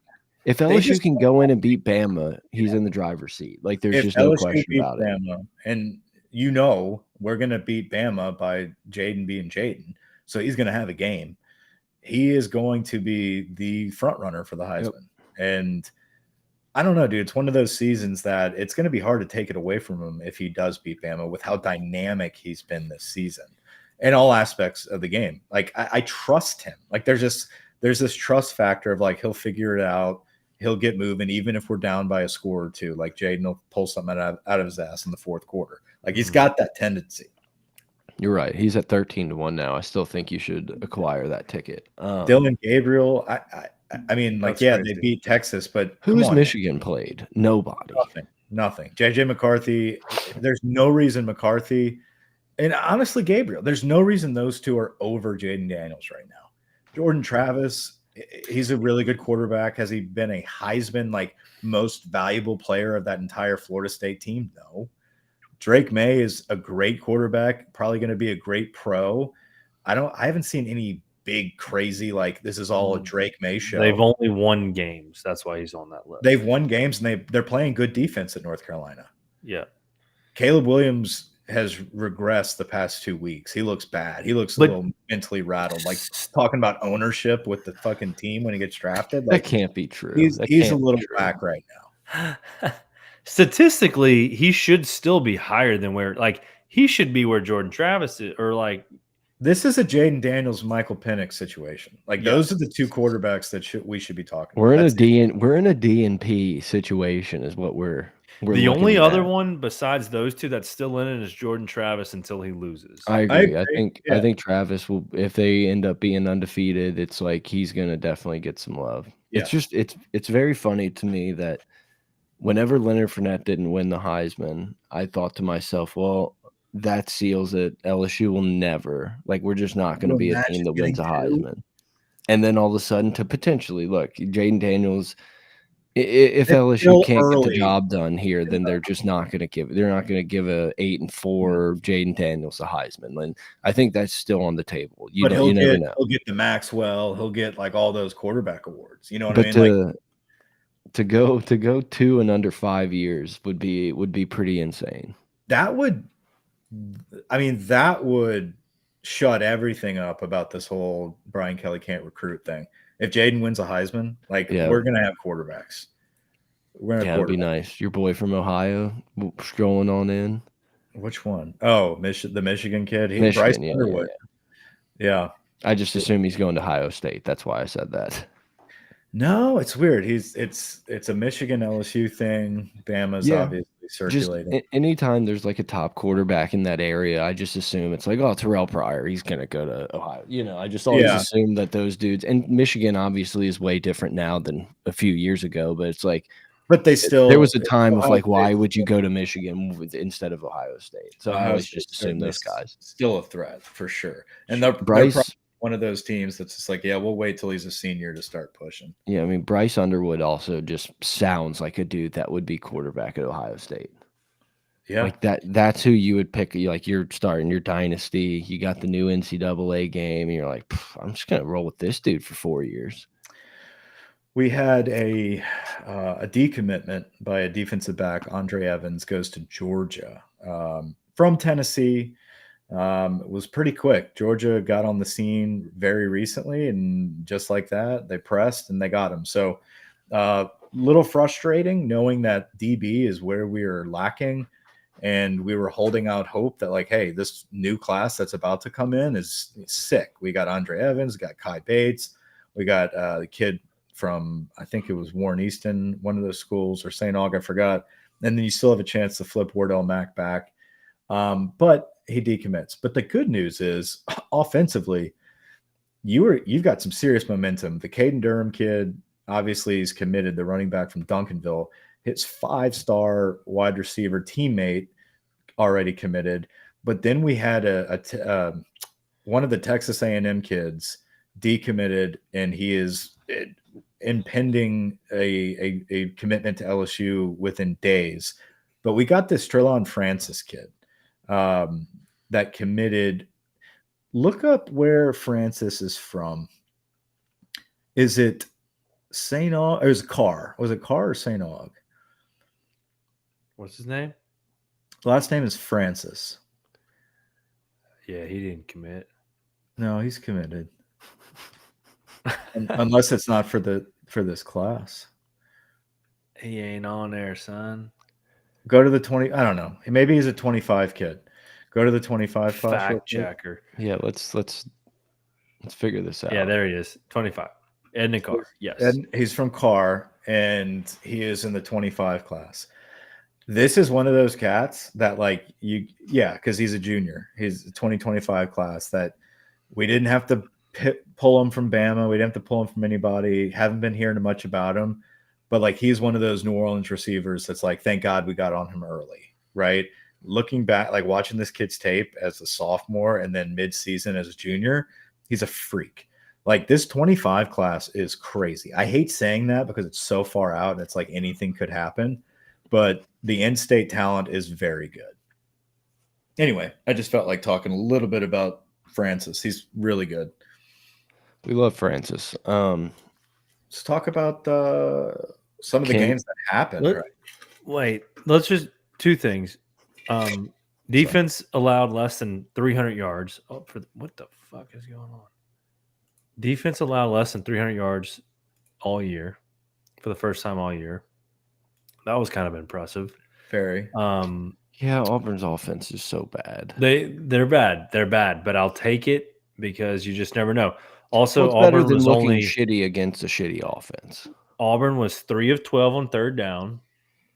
can go in and beat Bama, he's in the driver's seat. Like there's just no question about it. And we're gonna beat Bama by Jaden being Jaden, so he's gonna have a game. He is going to be the front runner for the Heisman, and I don't know, dude. It's one of those seasons that it's going to be hard to take it away from him if he does beat Bama with how dynamic he's been this season in all aspects of the game. Like I trust him. Like there's this trust factor of like he'll figure it out. He'll get moving, even if we're down by a score or two. Like Jaden will pull something out of his ass in the fourth quarter. Like he's got that tendency. You're right. He's at 13-1 now. I still think you should acquire that ticket. Dylan Gabriel. I mean, like, they beat Texas, but who's Michigan played? Nobody. Nothing. JJ McCarthy. There's no reason McCarthy, and honestly, Gabriel. There's no reason those two are over Jaden Daniels right now. Jordan Travis. He's a really good quarterback. Has he been a Heisman, like most valuable player of that entire Florida State team? No. Drake May is a great quarterback, probably going to be a great pro. I haven't seen any big crazy like this is all a Drake May show. They've only won games. That's why he's on that list. They've won games and they're playing good defense at North Carolina. Yeah. Caleb Williams has regressed the past 2 weeks. He looks bad. He looks a little mentally rattled. Like talking about ownership with the fucking team when he gets drafted. Like, that can't be true. He's a little whack right now. Statistically, he should still be higher than he should be where Jordan Travis is, or like this is a Jaden Daniels, Michael Penix situation. Like those are the two quarterbacks that we should be talking. We're in a DNP situation, is what we're the only other one besides those two that's still in it is Jordan Travis until he loses. I agree. I think Travis will, if they end up being undefeated, it's like he's gonna definitely get some love. Yeah. It's just it's very funny to me that whenever Leonard Fournette didn't win the Heisman, I thought to myself, well, that seals it. LSU will never, like, we're just not going to be a team that wins a Heisman. And then all of a sudden, to potentially look, Jaden Daniels If It's LSU still can't get the early. job done here, then they're just not gonna give a 8-4 Jaden Daniels a Heisman, and I think that's still on the table. But You never know. he'll get the Maxwell, he'll get like all those quarterback awards. You know what I But mean? Like to go 2 and under 5 years would be pretty insane. that would, I mean, that would shut everything up about this whole Brian Kelly can't recruit thing. If Jaden wins a Heisman, like Yeah. we're gonna have quarterbacks. We're gonna Yeah, have it'd be quarterbacks. nice. Your boy from Ohio strolling on in. Which one? Oh, the Michigan kid. Bryce Michigan, yeah. Underwood. Yeah. I just assume he's going to Ohio State. That's why I said that. No, it's weird. It's a Michigan LSU thing. Bama's Yeah. obviously Just circulating. anytime there's like a top quarterback in that area, I just assume it's like, oh, Terrell Pryor, he's gonna go to Ohio. I just always Yeah. assume that those dudes, and Michigan obviously is way different now than a few years ago, but it's like But they there was still a time of Ohio like, why State's would you go to Michigan instead of Ohio State? So I Ohio always just State's assume those guys. still a threat for sure. And they're probably Bryce, one of those teams that's just like, yeah, we'll wait till he's a senior to start pushing. yeah, I mean Bryce Underwood also just sounds like a dude that would be quarterback at Ohio State. Yeah. Like that's who you would pick. Like you're starting your dynasty. You got the new NCAA game, and you're like, I'm just gonna roll with this dude for 4 years. We had a decommitment by a defensive back. Andre Evans goes to Georgia from Tennessee. It was pretty quick. Georgia got on the scene very recently, and just like that, they pressed and they got him. So, little frustrating knowing that DB is where we are lacking, and we were holding out hope that like, hey, this new class that's about to come in is sick. We got Andre Evans, got Kai Bates, we got the kid from I think it was Warren Easton, one of those schools, or St. Aug, I forgot. And then you still have a chance to flip Wardell Mack back. But he decommits. But the good news is offensively, you've got some serious momentum. The Caden Durham kid, obviously, is committed. The running back from Duncanville, his 5-star wide receiver teammate already committed. But then we had one of the Texas A&M kids decommitted, and he is impending a commitment to LSU within days. But we got this Trelon Francis kid that committed. Look up where Francis is from. Is it St. Aug or is it Carr? Was it Carr or St. Aug? What's his name? Last name is Francis. Yeah, he didn't commit. No, he's committed. Unless it's not for this class. He ain't on there, son. Go to the 20. I don't know. Maybe he's a 25 kid. Go to the 25 class. Fact checker. Yeah, let's figure this out. Yeah, there he is. 25. Edna Carr. Yes. And he's from Carr, and he is in the 25 class. This is one of those cats that like because he's a junior. He's the 2025 class that we didn't have to pull him from Bama. We didn't have to pull him from anybody. Haven't been hearing much about him. But like he's one of those New Orleans receivers that's like, thank God we got on him early, right? Looking back, like watching this kid's tape as a sophomore and then mid-season as a junior, he's a freak. Like this 25 class is crazy. I hate saying that because it's so far out and it's like anything could happen, but the in-state talent is very good. Anyway, I just felt like talking a little bit about Francis. He's really good. We love Francis. Let's talk about some of the games that happened. Wait, let's just two things. Defense allowed less than 300 yards. Oh, what the fuck is going on? Defense allowed less than 300 yards all year for the first time all year. That was kind of impressive. Very. Yeah, Auburn's offense is so bad. They're bad. They're bad, but I'll take it because you just never know. Also, What's better Auburn than was looking only shitty against a shitty offense. Auburn was 3 of 12 on third down.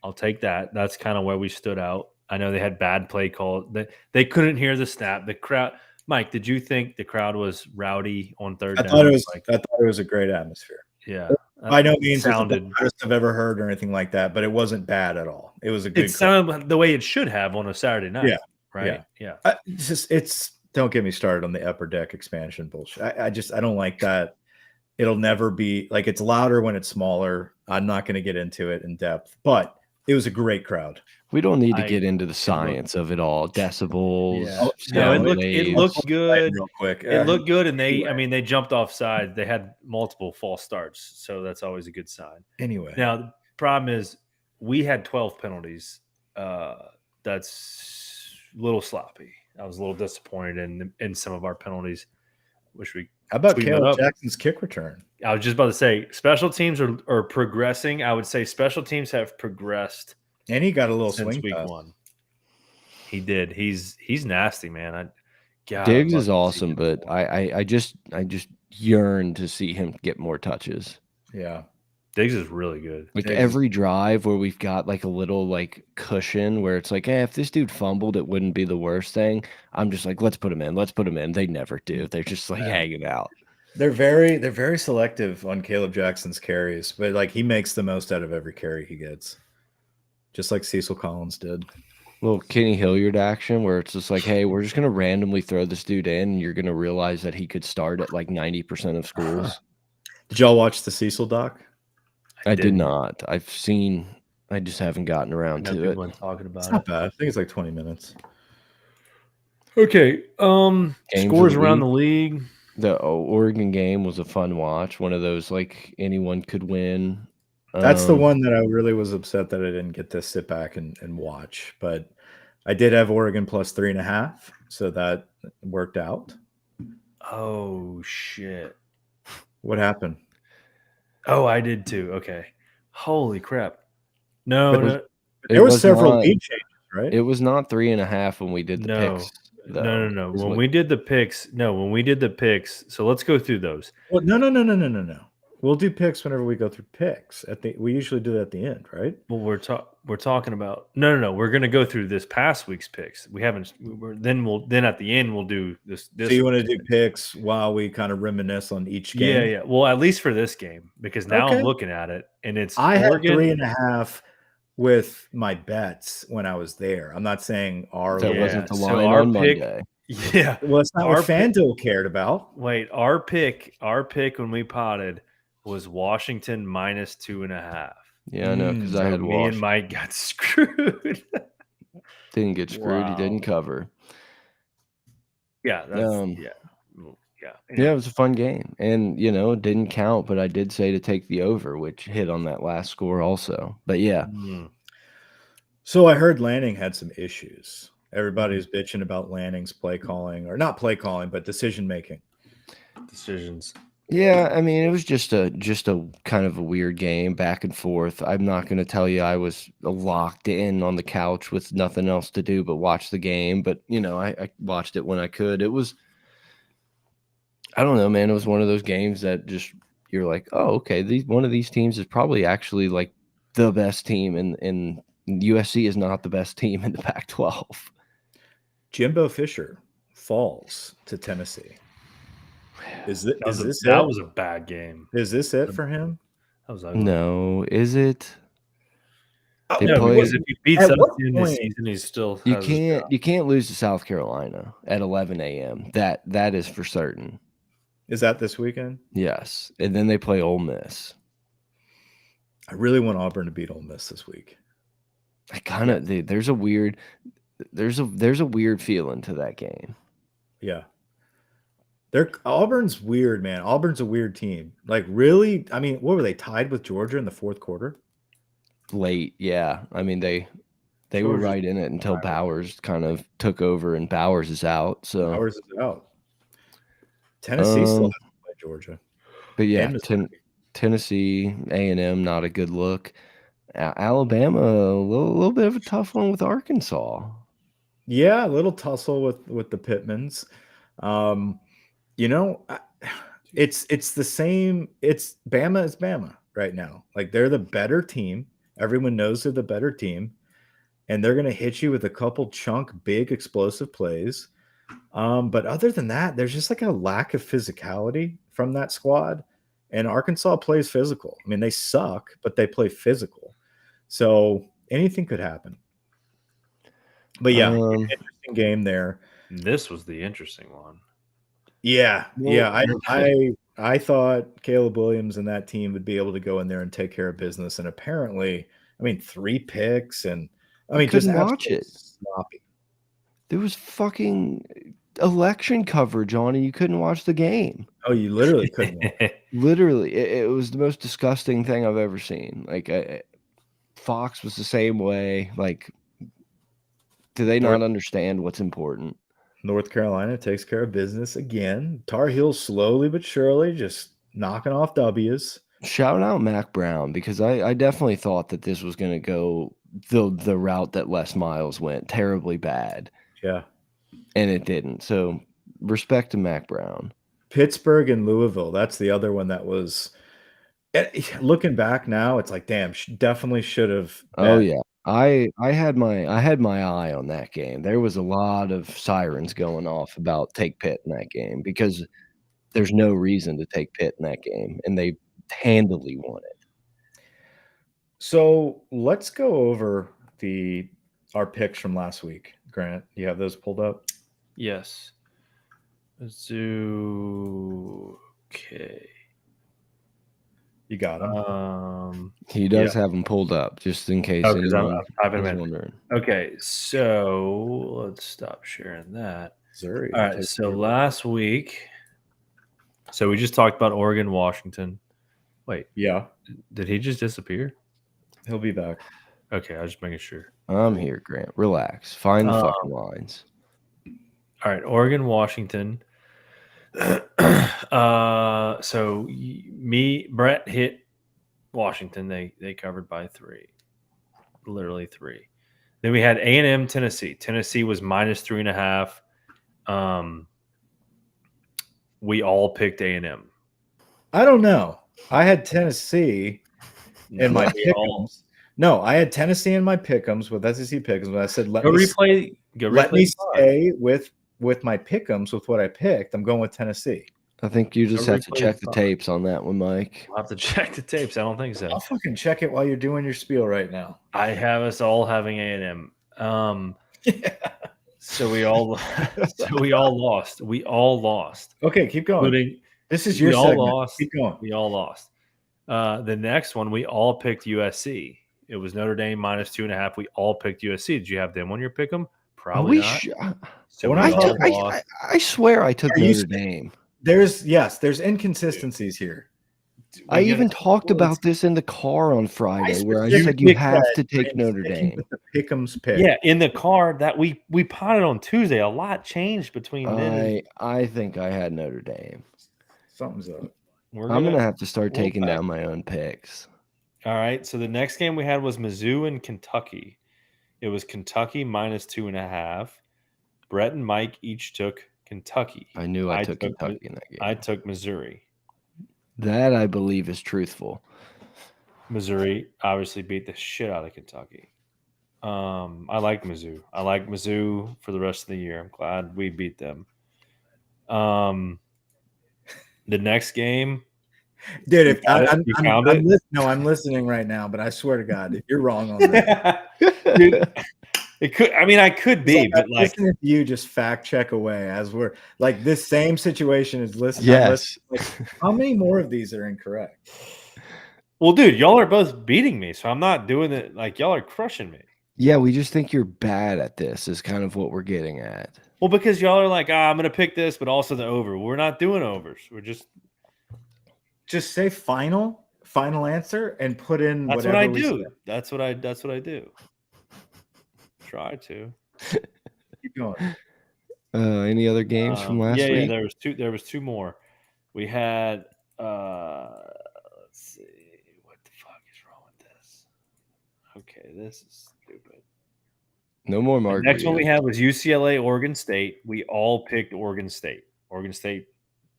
I'll take that. That's kind of where we stood out. I know they had bad play call. They couldn't hear the snap. The crowd. Mike, did you think the crowd was rowdy on third down? I thought it was a great atmosphere. Yeah. By no means sounded the best I've ever heard or anything like that, but it wasn't bad at all. It was a good. It sounded the way it should have on a Saturday night. Yeah. Right. Yeah. It's don't get me started on the upper deck expansion bullshit. I don't like that. It'll never be like it's louder when it's smaller. I'm not going to get into it in depth, but it was a great crowd. We don't need to I- get into the looked- science of it all. Decibels, Yeah. Oh, No, sound it waves. looked good. Real quick. It looked good, and anyway. they jumped off sides. They had multiple false starts, so that's always a good sign. Anyway, Now the problem is we had 12 penalties. That's a little sloppy. I was a little disappointed in some of our penalties. Wish we. how about tweet that Caleb up. Jackson's kick return? I was just about to say special teams are progressing. I would say special teams have progressed And he got a little since swing week pass. 1. He did. He's nasty, man. God, Diggs I'd is love to see awesome, him but more. I just yearn to see him get more touches. Yeah. Diggs is really good. Like Diggs is- every drive where we've got like a little like cushion where it's like, hey, if this dude fumbled, it wouldn't be the worst thing. I'm just like, let's put him in. Let's put him in. They never do. They're just like Yeah. hanging out. They're very selective on Caleb Jackson's carries, but like he makes the most out of every carry he gets. Just like Cecil Collins did. Little Kenny Hilliard action where it's just like, hey, we're just gonna randomly throw this dude in, and you're gonna realize that he could start at like 90% of schools. Did y'all watch the Cecil doc? I did didn't. not. I've seen. I just haven't gotten I around know to it. people been talking It's about not it. bad. I think it's like 20 minutes. Okay. Games Scores of the around the league. The Oregon game was a fun watch. One of those like anyone could win. That's the one that I really was upset that I didn't get to sit back and watch. But I did have Oregon plus 3.5, so that worked out. Oh shit. What happened? Oh, I did too. Okay. Holy crap. No, But no, There was several not, lead changes, right? It was not 3.5 when we did the no. picks. No. is When what- we did the picks, so let's go through those. Well, no. We'll do picks whenever we go through picks. We usually do that at the end, right? Well, we're talking about no. We're gonna go through this past week's picks. We haven't. Then at the end we'll do this. So you want to week's do picks while we kind of reminisce on each Yeah, game? yeah. Well, at least for this game, because now Okay. I'm looking at it and it's I had Oregon. 3.5 with my bets when I was there. I'm not saying our that Yeah, wasn't the so line our on pick- Monday. Yeah. Well, it's not Our what FanDuel cared about. Wait, our pick when we potted was Washington minus 2.5. Yeah, I know because I So had me Wash. and Mike got screwed. Didn't get screwed. He Wow. didn't cover. Yeah, that's Um, yeah. Well, yeah. Yeah, it was a fun game, and it didn't count. But I did say to take the over, which hit on that last score also. But yeah, So I heard Lanning had some issues. Everybody's bitching about Lanning's play calling, or not play calling, but decision making. Decisions. yeah. I mean, it was just a kind of a weird game, back and forth. I'm not going to tell you I was locked in on the couch with nothing else to do but watch the game. But I watched it when I could. It was, I don't know, man. It was one of those games that just you're like, oh, okay. One of these teams is probably actually like the best team, and USC is not the best team in the Pac-12. Jimbo Fisher falls to Tennessee. Is this That it? was a bad game. Is this it for him? That was ugly. No, is it? They No, play- because if he beats At us what in this point- season, he still You has his job. can't lose to South Carolina at 11 a.m. That is for certain. Is that this weekend? Yes, and then they play Ole Miss. I really want Auburn to beat Ole Miss this week. I kind of there's a weird feeling to that game. Yeah. Auburn's weird, man. Auburn's a weird team. Like, really? I mean, what were they tied with Georgia in the fourth quarter? Late, yeah. I mean they were Georgia's right in it until Bowers kind of took over, and Bowers is out. So, Hours is out. Tennessee still Um, has to play Georgia. but yeah, And Missouri. Tennessee, A&M, not a good look. Alabama, a little bit of a tough one with Arkansas. Yeah, a little tussle with the Pittmans. It's the same. It's Bama is Bama right now. Like, they're the better team. Everyone knows they're the better team, and they're going to hit you with a couple chunk, big, explosive plays. But other than that, there's just like a lack of physicality from that squad. And Arkansas plays physical. I mean, they suck, but they play physical. So anything could happen. But yeah, interesting game there. This was the interesting one. Yeah, Well, yeah. I I thought Caleb Williams and that team would be able to go in there and take care of business, and apparently, I mean, 3 picks and I You mean, just couldn't watch absolutely it. sloppy. There was fucking election coverage on, and you couldn't watch the game. Oh, you literally couldn't watch. Literally, it was the most disgusting thing I've ever seen. Like, Fox was the same way. Like, do they North not understand what's important? North Carolina takes care of business again. Tar Heels slowly but surely just knocking off W's. Shout out Mac Brown because I definitely thought that this was going to go the route that Les Miles went, terribly bad, Yeah. and it didn't. So respect to Mac Brown. Pittsburgh and Louisville, that's the other one that was looking back now, it's like, damn, definitely should have Oh bet. yeah, I had my eye on that game. There was a lot of sirens going off about take Pitt in that game because there's no reason to take Pitt in that game, and they handily won it. So let's go over our picks from last week. Grant, you have those pulled up? Yes. Let's do okay. You got them. He does have them pulled up, just in case Oh, because I'm anyone typing was them in. wondering. Okay, so let's stop sharing that. Missouri. All right, so last week, so we just talked about Oregon, Washington. Wait, Yeah, did he just disappear? he'll be back. Okay, I was just making sure. I'm here, Grant. Relax. Find the fucking lines. All right, Oregon, Washington. So Brett hit Washington. They covered by 3, literally 3. Then we had A&M, Tennessee. Tennessee was -3.5. We all picked A&M. I don't know. I had Tennessee in my pick'ems. No, I had Tennessee in my pick'ems with SEC pick'ems. But I said, let me stay with my pick'ems with what I picked. I'm going with Tennessee. I think you just have to check the tapes on that one, Mike. I'll have to check the tapes. I don't think so. I'll fucking check it while you're doing your spiel right now. I have us all having A&M. So we all lost. We all lost. Okay, keep going. This is your segment. Lost. Keep going. We all lost. The next one, we all picked USC. It was Notre Dame -2.5. We all picked USC. Did you have them on your pick 'em? Probably not. So I swear I took Notre Dame. There's inconsistencies here. I even talked about this in the car on Friday where I said you have to take Notre Dame. With the Pick'ems pick. Yeah, in the car that we potted on Tuesday. A lot changed between then. I think I had Notre Dame. Something's up. I'm gonna have to start taking down my own picks. All right. So the next game we had was Mizzou and Kentucky. It was Kentucky -2.5. Brett and Mike each took Kentucky. I knew I took Kentucky in that game. I took Missouri. That I believe is truthful. Missouri obviously beat the shit out of Kentucky. I like Mizzou. I like Mizzou for the rest of the year. I'm glad we beat them. The next game, dude. I'm listening right now, but I swear to God, if you're wrong on that, dude, it could. I mean, I could be, but like you just fact check away as we're like this same situation is listening. Yes. Like, how many more of these are incorrect? Well, dude, y'all are both beating me, so I'm not doing it. Like y'all are crushing me. Yeah, we just think you're bad at this. Is kind of what we're getting at. Well, because y'all are like, I'm going to pick this, but also the over. We're not doing overs. We're just say final answer and put in. That's what I do. That's what I do. Try to keep going. Any other games from last week? Yeah, there was 2 more. We had let's see, what the fuck is wrong with this? Okay, this is stupid. No more margaritas. The next one we had was UCLA, Oregon State. We all picked Oregon State. Oregon State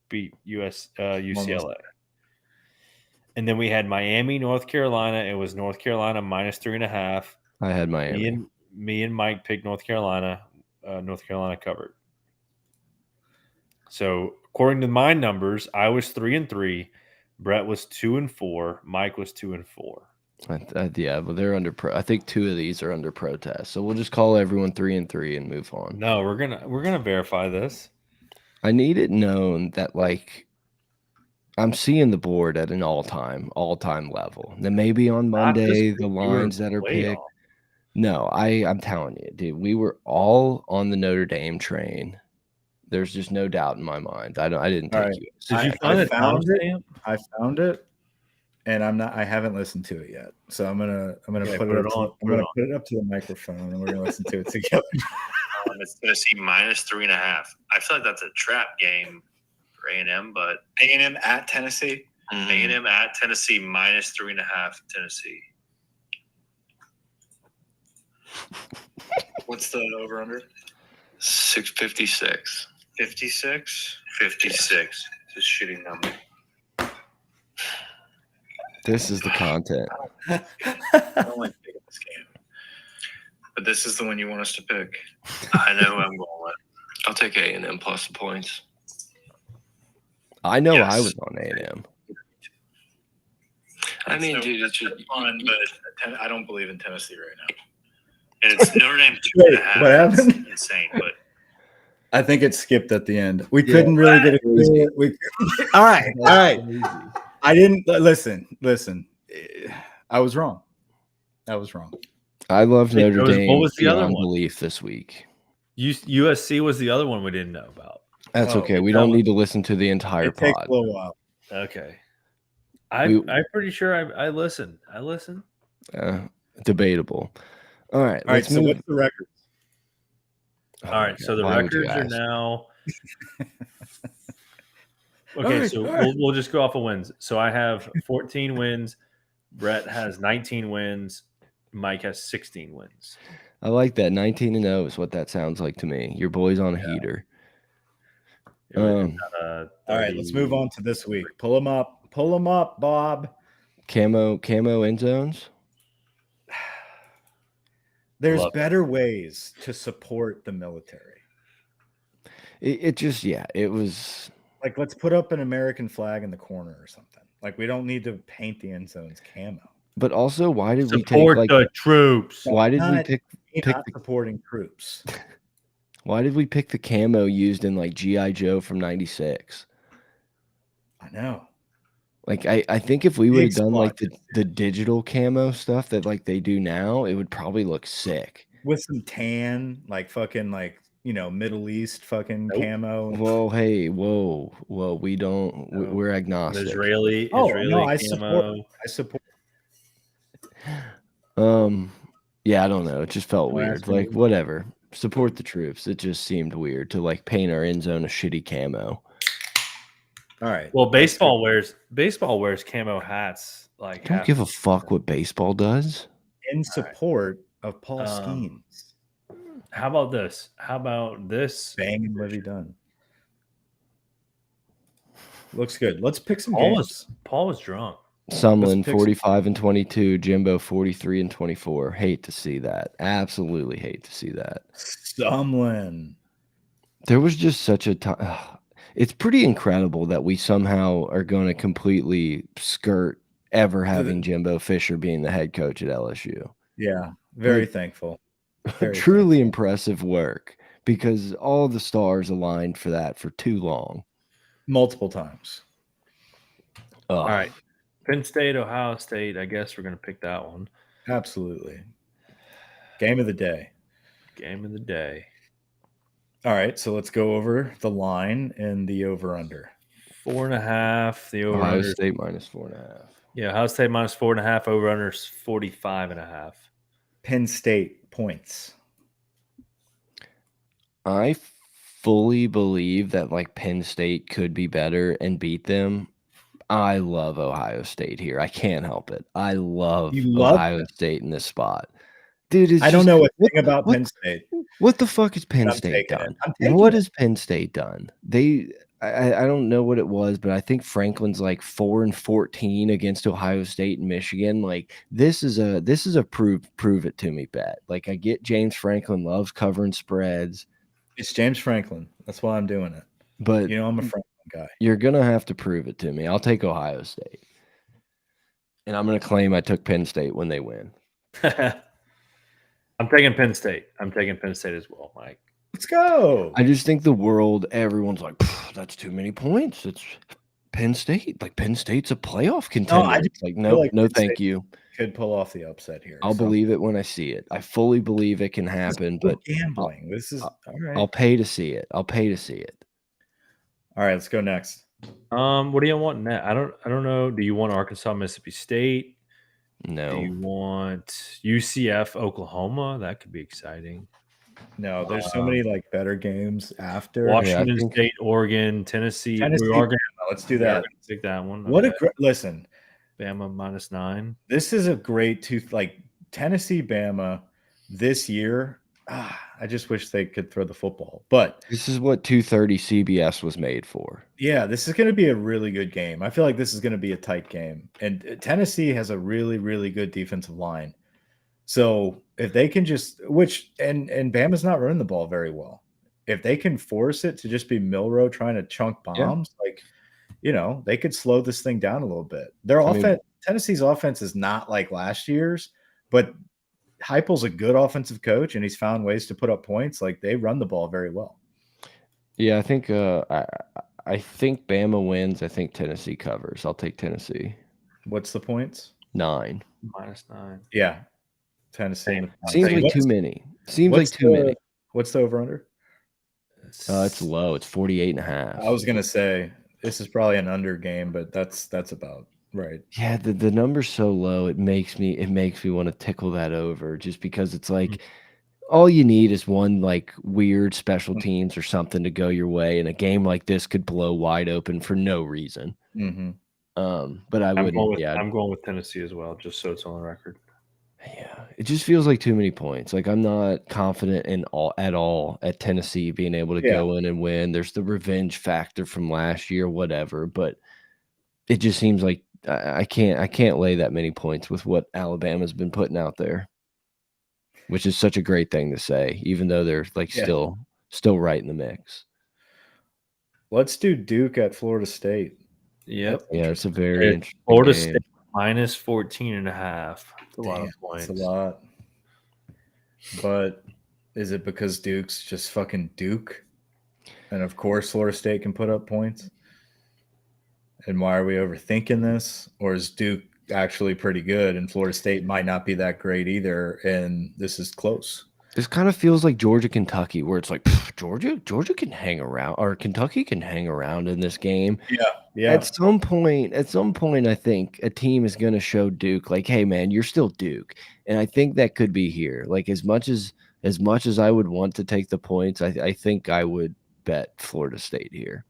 beat UCLA. And then we had Miami, North Carolina. It was North Carolina -3.5. I had Miami. Me and Mike picked North Carolina. North Carolina covered. So according to my numbers, I was 3-3. Brett was 2-4. Mike was 2-4. Yeah, but they're under. I think 2 of these are under protest. So we'll just call everyone 3-3 and move on. No, we're gonna verify this. I need it known that like I'm seeing the board at an all-time level. Then maybe on Not this Monday, week. the You were lines that are way picked. off. No, I'm telling you, dude, we were all on the Notre Dame train. There's just no doubt in my mind. I didn't All take right. you. Did you I find a found it. timestamp? I found it, and I haven't listened to it yet. So I'm gonna Okay, put put it it up. on, I'm put it gonna on. put it up to the microphone, and we're gonna listen to it together. It's Tennessee -3.5. I feel like that's a trap game for A&M, but A&M at Tennessee. A&M at Tennessee -3.5. Tennessee. What's the over under? 656. 56. 56. It's a shitty number. This is the content. I don't like picking this game, but this is the one you want us to pick. I know who I'm going with. I'll take A&M plus the points. I know Yes. I was on A&M. I mean, So, dude, it's just fun, but I don't believe in Tennessee right now. and it's Notre Dame Wait, 2.5. what happened? It's insane, but I think it skipped at the end. We Yeah. couldn't really get it. All right. Crazy. I didn't listen. I was wrong. I love Wait, Notre Dame what was the other beyond one? belief this week. USC was the other one we didn't know about. That's Oh, okay. We that don't one- need to listen to the entire It takes pod. a little while. Okay. We- I'm pretty sure I listened. I listened. Debatable. All right. All right. Let's So move. what's the record? Oh All my right. So God, the why would you records are ask? now. All Okay, right, so all right. we'll just go off of wins. So I have 14 wins. Brett has 19 wins. Mike has 16 wins. I like that. 19-0 is what that sounds like to me. Your boy's on a heater. Everything's All right. Let's move on to this week. Pull them up, Bob. Camo end zones. There's Love it. better ways to support the military. It just, yeah, it was. Like, let's put up an American flag in the corner or something. Like, we don't need to paint the end zones camo. But also, why did we take Support like? the troops. Why did we Not- pick Not the- supporting troops. Why did we pick the camo used in like GI Joe from '96? I know. Like I think if we would have Big done like splotches. the digital camo stuff that like they do now, it would probably look sick. With some tan, like fucking like, Middle East fucking Nope. camo. Whoa, hey, whoa, we don't. No. We're An agnostic. Israeli Oh, Israeli no, I camo. support. Yeah, I don't know. It just felt Don't weird. ask me. Like whatever. Support the troops. It just seemed weird to like paint our end zone a shitty camo. All right. Well, baseball wears camo hats. Like Don't give a fuck what baseball does. In support of Paul Um, Skeens. How about this? How about this? Bang and Livy Dunn. Looks good. Let's pick some Paul games. was drunk. Sumlin pick 45-22, Jimbo 43-24. Hate to see that. Absolutely hate to see that. Sumlin. There was just such a time. It's pretty incredible that we somehow are going to completely skirt ever having Jimbo Fisher being the head coach at LSU. Yeah. Very Like, thankful. Very Truly impressive work because all the stars aligned for that for too long. Multiple times. All right. Penn State, Ohio State. I guess we're going to pick that one. Absolutely. Game of the day. Game of the day. All right. So let's go over the line and the over-under. 4.5. The over Ohio under. State minus 4.5. Yeah, Ohio State minus 4.5. Over under is 45.5. Penn State points. I fully believe that like Penn State could be better and beat them. I love Ohio State here. I can't help it. I love Ohio State in this spot. Dude, I don't know a thing about Penn State. What the fuck has Penn I'm State taking it. done? I'm taking What it. has Penn State done? I don't know what it was, but I think Franklin's like 4-14 against Ohio State and Michigan. Like this is a prove it to me bet. Like I get James Franklin loves covering spreads. It's James Franklin. That's why I'm doing it. But I'm a Franklin guy. You're gonna have to prove it to me. I'll take Ohio State. And I'm gonna claim I took Penn State when they win. I'm taking Penn State. I'm taking Penn State as well, Mike. Let's go. I just think the world, everyone's like, that's too many points. Penn State. Like Penn State's a playoff No, contender. I It's like, feel nope, like no, Penn thank State you. could pull off the upset here. I'll So believe it when I see it. I fully believe it can this is happen, no but gambling. This is I'll, all right. I'll pay to see it. I'll pay to see it. All right, let's go next. What do you want next? I don't know. Do you want Arkansas, Mississippi State? Do No. you want UCF, Oklahoma? That could be exciting. No, there's so many like better games after. Washington think- State, Oregon, Tennessee. Tennessee, We are going let's do to that. take that one. What Okay. listen. Bama -9. This is a great like Tennessee, Bama this year. I just wish they could throw the football, but This is what 230 CBS was made for. yeah, this is going to be a really good game. I feel like this is going to be a tight game, and Tennessee has a really, really good defensive line. So if they can just, and Bama's not running the ball very well. If they can force it to just be Milrow trying to chunk bombs, like they could slow this thing down a little bit. Their offense, Tennessee's offense is not like last year's, but Heupel's a good offensive coach, and he's found ways to put up points. Like they run the ball very well. Yeah, I think I think Bama wins. I think Tennessee covers. I'll take Tennessee. What's the points? 9. -9. Yeah, Tennessee. Seems like too many. Seems like too many. What's the over under? It's low. It's 48.5. I was gonna say this is probably an under game, but that's about right. Yeah, the number's so low. It makes me want to tickle that over just because it's like all you need is one like weird special teams or something to go your way, and a game like this could blow wide open for no reason. But I wouldn't. I'm going with Tennessee as well, just so it's on the record. Yeah, it just feels like too many points. Like I'm not confident at all at Tennessee being able to go in and win. There's the revenge factor from last year, whatever, but it just seems like I can't lay that many points with what Alabama's been putting out there, which is such a great thing to say, even though they're like still right in the mix. Let's do Duke at Florida State. Yep. Yeah, it's a very interesting Florida game. State -14.5. It's a lot of points. It's a lot. But is it because Duke's just fucking Duke? And of course Florida State can put up points? And why are we overthinking this? Or is Duke actually pretty good and Florida State might not be that great either, and this is close? This kind of feels like Georgia, Kentucky, where it's like Georgia can hang around, or Kentucky can hang around in this game. Yeah. At some point, I think a team is going to show Duke, like, hey, man, you're still Duke, and I think that could be here. Like as much as I would want to take the points, I think I would bet Florida State here,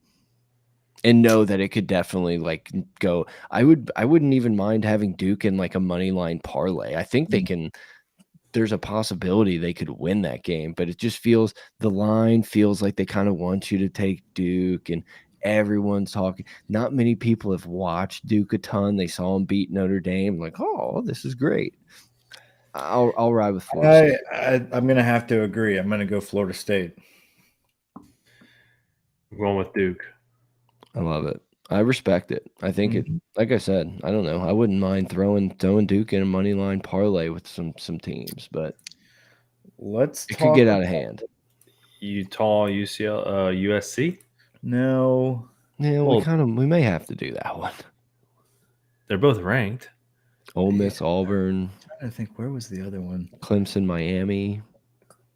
and know that it could definitely like go. I wouldn't even mind having Duke in like a money line parlay. I think they can. There's a possibility they could win that game, but it just feels the line feels like they kind of want you to take Duke, and everyone's talking. Not many people have watched Duke a ton. They saw him beat Notre Dame, like, oh, this is great. I'll ride with Florida State. I'm gonna have to agree. I'm gonna go Florida State. I'm going with Duke. I love it. I respect it. I think it, like I said, I don't know. I wouldn't mind throwing Duke in a money line parlay with some teams, but it could get out of hand. Utah, UCL, USC. No. Yeah, we may have to do that one. They're both ranked. Ole Miss, Auburn. I think where was the other one? Clemson, Miami.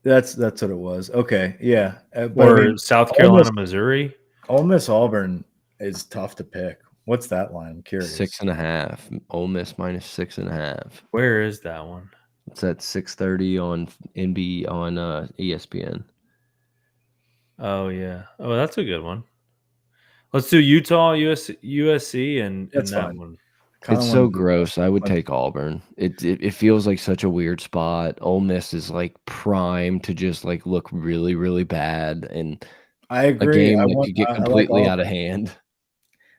That's what it was. Okay, yeah. Or South Carolina, Missouri. Ole Miss, Auburn is tough to pick. What's that line? I'm curious. 6.5. Ole Miss -6.5. Where is that one? It's at 6:30 on ESPN. Oh yeah. Oh, that's a good one. Let's do Utah, USC, and That's that fine. one. It's so gross. I would take Auburn. It feels like such a weird spot. Ole Miss is like primed to just like look really, really bad, and I agree. A game that could get completely out of hand.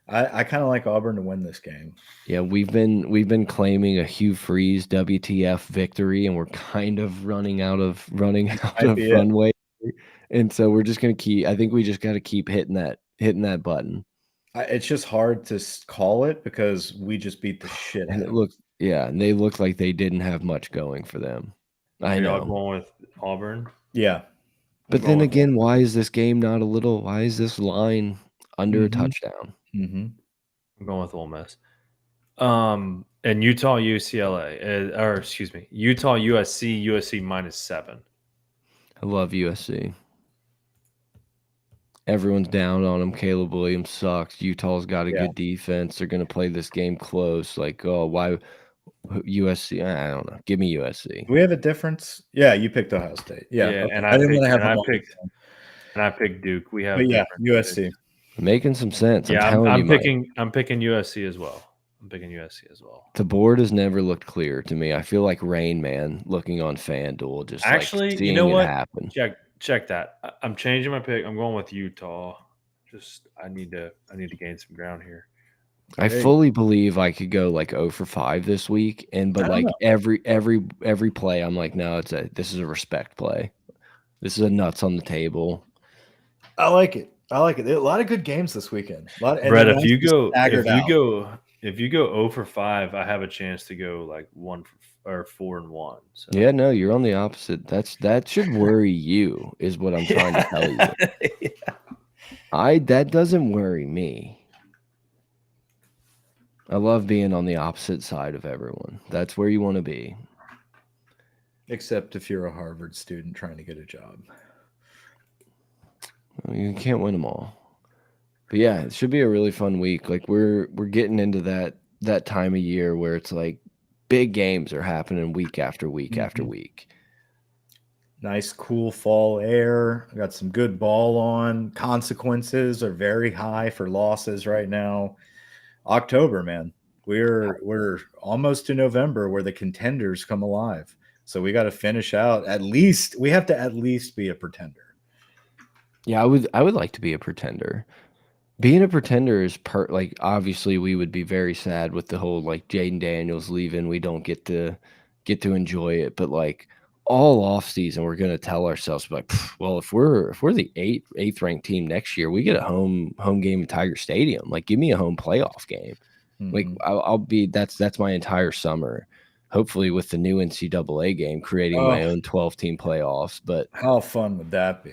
I kind of like Auburn to win this game. Yeah, we've been claiming a Hugh Freeze WTF victory, and we're kind of running out of runway, and so we're just gonna keep. I think we just got to keep hitting that button. It's just hard to call it because we just beat the shit out of them. And they look like they didn't have much going for them. I know. Going with Auburn. Yeah. But then again, why is this game not a little? Why is this line under a touchdown? I'm going with Ole Miss. And Utah, UCLA, or excuse me, Utah, USC, USC -7. I love USC. Everyone's down on him. Caleb Williams sucks. Utah's got a Yeah. good defense. They're going to play this game close. Like, oh, why USC? I don't know. Give me USC. Do we have a difference? Yeah, you picked Ohio State. Yeah, Yeah, okay. and I didn't want to have and them I all. picked Duke. We have But yeah, different USC. Making some sense. Yeah, I'm telling you, Mike. I'm picking USC as well. I'm picking USC as well. The board has never looked clear to me. I feel like Rain Man looking on FanDuel, just Actually, like seeing you know it what? happen. Check that. I'm changing my pick. I'm going with Utah. Just I need to gain some ground here. I fully believe I could go like 0 for 5 this week, but like every play, I'm like, no, this is a respect play. This is a nuts on the table. I like it. I like it. A lot of good games this weekend. Brett, if you go 0 for 5, I have a chance to go like 4-1. So. Yeah, no, you're on the opposite. That should worry you, is what I'm trying to tell you. Yeah. That doesn't worry me. I love being on the opposite side of everyone. That's where you want to be. Except if you're a Harvard student trying to get a job. You can't win them all. But yeah, it should be a really fun week. Like we're getting into that time of year where it's like big games are happening week after week after week. Nice, cool fall air. Got some good ball on. Consequences are very high for losses right now. October, man. We're almost to November where the contenders come alive. So we got to finish out we have to at least be a pretender. Yeah, I would like to be a pretender. Being a pretender is like obviously we would be very sad with the whole like Jaden Daniels leaving. We don't get to enjoy it, but like all off season we're gonna tell ourselves like, well, if we're the eighth ranked team next year, we get a home game in Tiger Stadium. Like, give me a home playoff game. Like I'll be that's my entire summer. Hopefully with the new NCAA game, creating my own 12-team playoffs. But how fun would that be?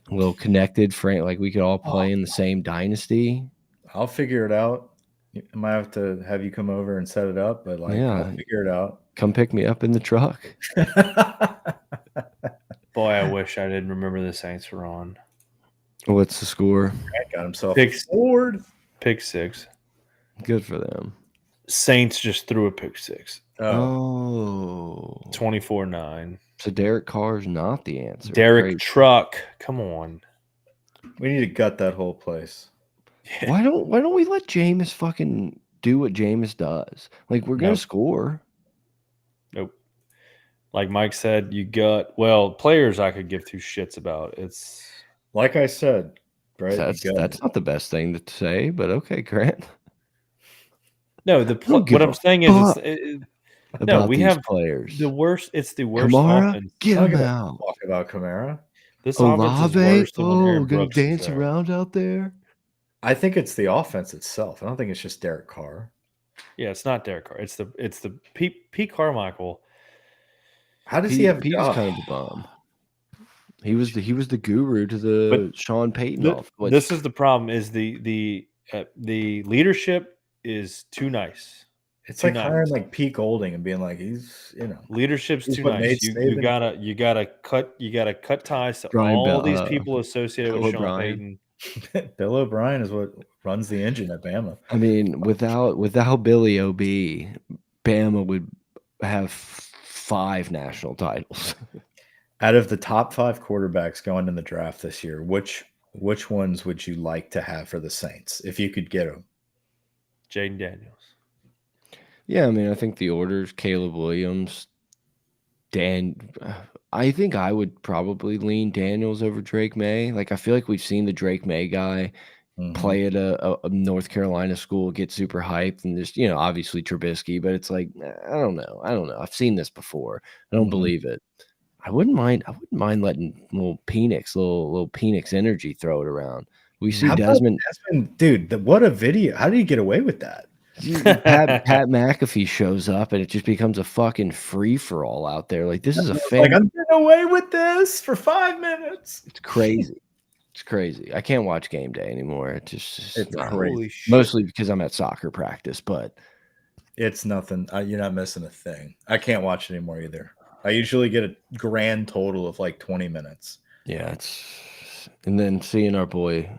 A little connected, Frank. Like we could all play in the same dynasty. I'll figure it out. I might have to have you come over and set it up, but like, yeah, I'll figure it out. Come pick me up in the truck. Boy, I wish I didn't remember the Saints were on. What's the score? Got himself pick pick 6. Good for them. Saints just threw a pick 6. Oh. 24-9. So Derek Carr's not the answer. Derek Truck. Come on. We need to gut that whole place. Yeah. Why don't we let Jameis fucking do what Jameis does? Like, we're gonna score. Nope. Like Mike said, players I could give two shits about. It's like I said, Brett. That's not the best thing to say, but okay, Grant. No, what I'm saying is we have players. The worst. It's the worst Kamara, offense. Get him out. Talk about Kamara. This offense is worse than when Aaron gonna Brooks dance around out there. I think it's the offense itself. I don't think it's just Derek Carr. Yeah, it's not Derek Carr. It's the Pete Carmichael. How does he have? Pete's kind of a bum. He was the guru to the Sean Payton. This is the problem: is the leadership is too nice. It's like hiring like Pete Golding and being like, he's leadership's too nice. You gotta cut ties to all these people associated with Sean Payton. Bill O'Brien is what runs the engine at Bama. I mean, without Billy O.B., Bama would have 5 national titles. Out of the top 5 quarterbacks going in the draft this year, which ones would you like to have for the Saints if you could get them? Jaden Daniels. Yeah, I mean, I think the orders, Caleb Williams, I think I would probably lean Daniels over Drake May. Like, I feel like we've seen the Drake May guy play at a North Carolina school, get super hyped, and just, obviously Trubisky, but it's like, I don't know. I've seen this before. I don't believe it. I wouldn't mind letting little Penix energy throw it around. We see Desmond, dude, what a video. How did he get away with that? Pat McAfee shows up and it just becomes a fucking free-for-all out there. Like, this is a fan. Like, I'm getting away with this for 5 minutes. It's crazy. It's crazy. I can't watch game day anymore. It's It's not. crazy. Holy shit! Mostly because I'm at soccer practice, but It's nothing. You're not missing a thing. I can't watch it anymore either. I usually get a grand total of like 20 minutes. yeah, it's and then seeing our boy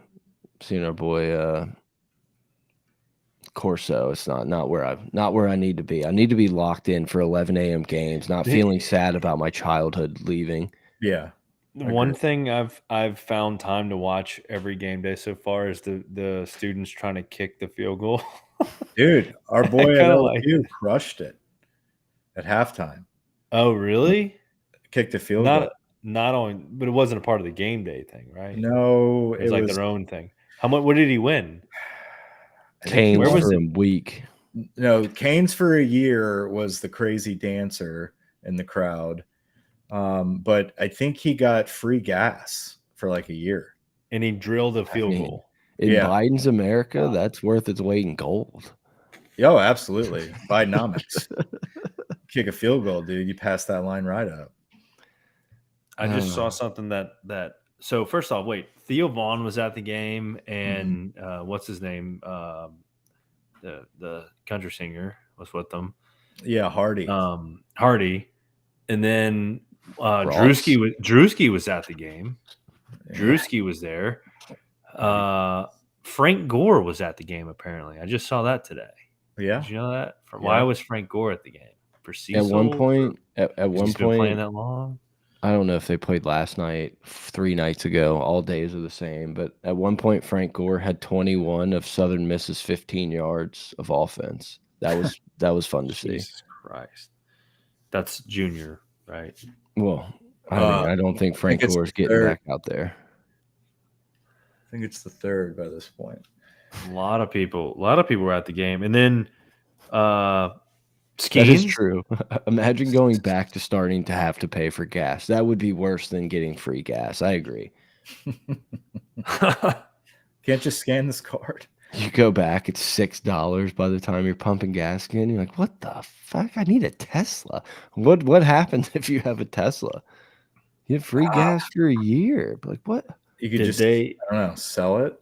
Corso, it's not where I need to be. I need to be locked in for 11 a.m. games, not feeling sad about my childhood leaving. Yeah. One Agreed. thing I've found time to watch every game day so far is the students trying to kick the field goal. Dude, our I boy at kind of like LSU it. crushed it at halftime. Oh, really? Kicked a field goal. Not only, but it wasn't a part of the game day thing, right? No, It it was like was. their own thing. How much? What did he win? I think he Canes Where was for it? a week. No, Canes for a year was the crazy dancer in the crowd. But I think he got free gas for like a year. And he drilled a I field mean, goal. in Yeah. Biden's America, that's worth its weight in gold. Oh, absolutely. Bidenomics. Kick a field goal, dude. You pass that line right up. I just saw something that. So first off, wait, Theo Vaughn was at the game, and what's his name? The country singer was with them. Yeah, Hardy. Hardy, and then Ross. Drewski was at the game. Yeah. Drewski was there. Frank Gore was at the game. Apparently, I just saw that today. Yeah. Did you know that? Yeah. Why was Frank Gore at the game? For Cecil? At one point, at one he's been playing point, that long. I don't know if they played last night, 3 nights ago. All days are the same, but at one point, Frank Gore had 21 of Southern Miss's 15 yards of offense. That was fun to see. Jesus Christ, that's Junior, right? Well, I mean, I don't think Frank it's Gore's the getting third. back out there. I think it's the third by this point. A lot of people were at the game, and then That is Skeens. true. Imagine going back to starting to have to pay for gas. That would be worse than getting free gas. I agree. Can't just scan this card. You go back, it's $6 by the time you're pumping gas again. You're like, what the fuck? I need a Tesla. What happens if you have a Tesla? You have free gas for a year. But like, what? You could Did just, they? I don't know, sell it.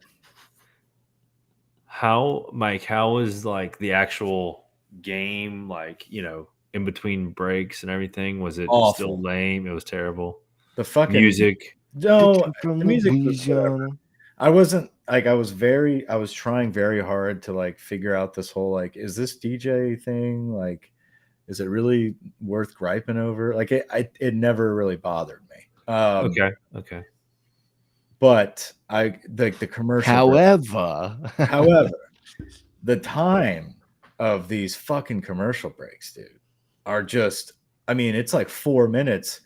How, Mike? How was like the actual game? Like, in between breaks and everything, was it Awful. still lame? It was terrible. The fucking Music. No, From the music was Louisiana. whatever. I wasn't like I was trying very hard to like figure out this whole like, is this DJ thing like, is it really worth griping over? Like it never really bothered me. Okay. But the commercial. However, the time of these fucking commercial breaks, dude, are just. I mean, it's like 4 minutes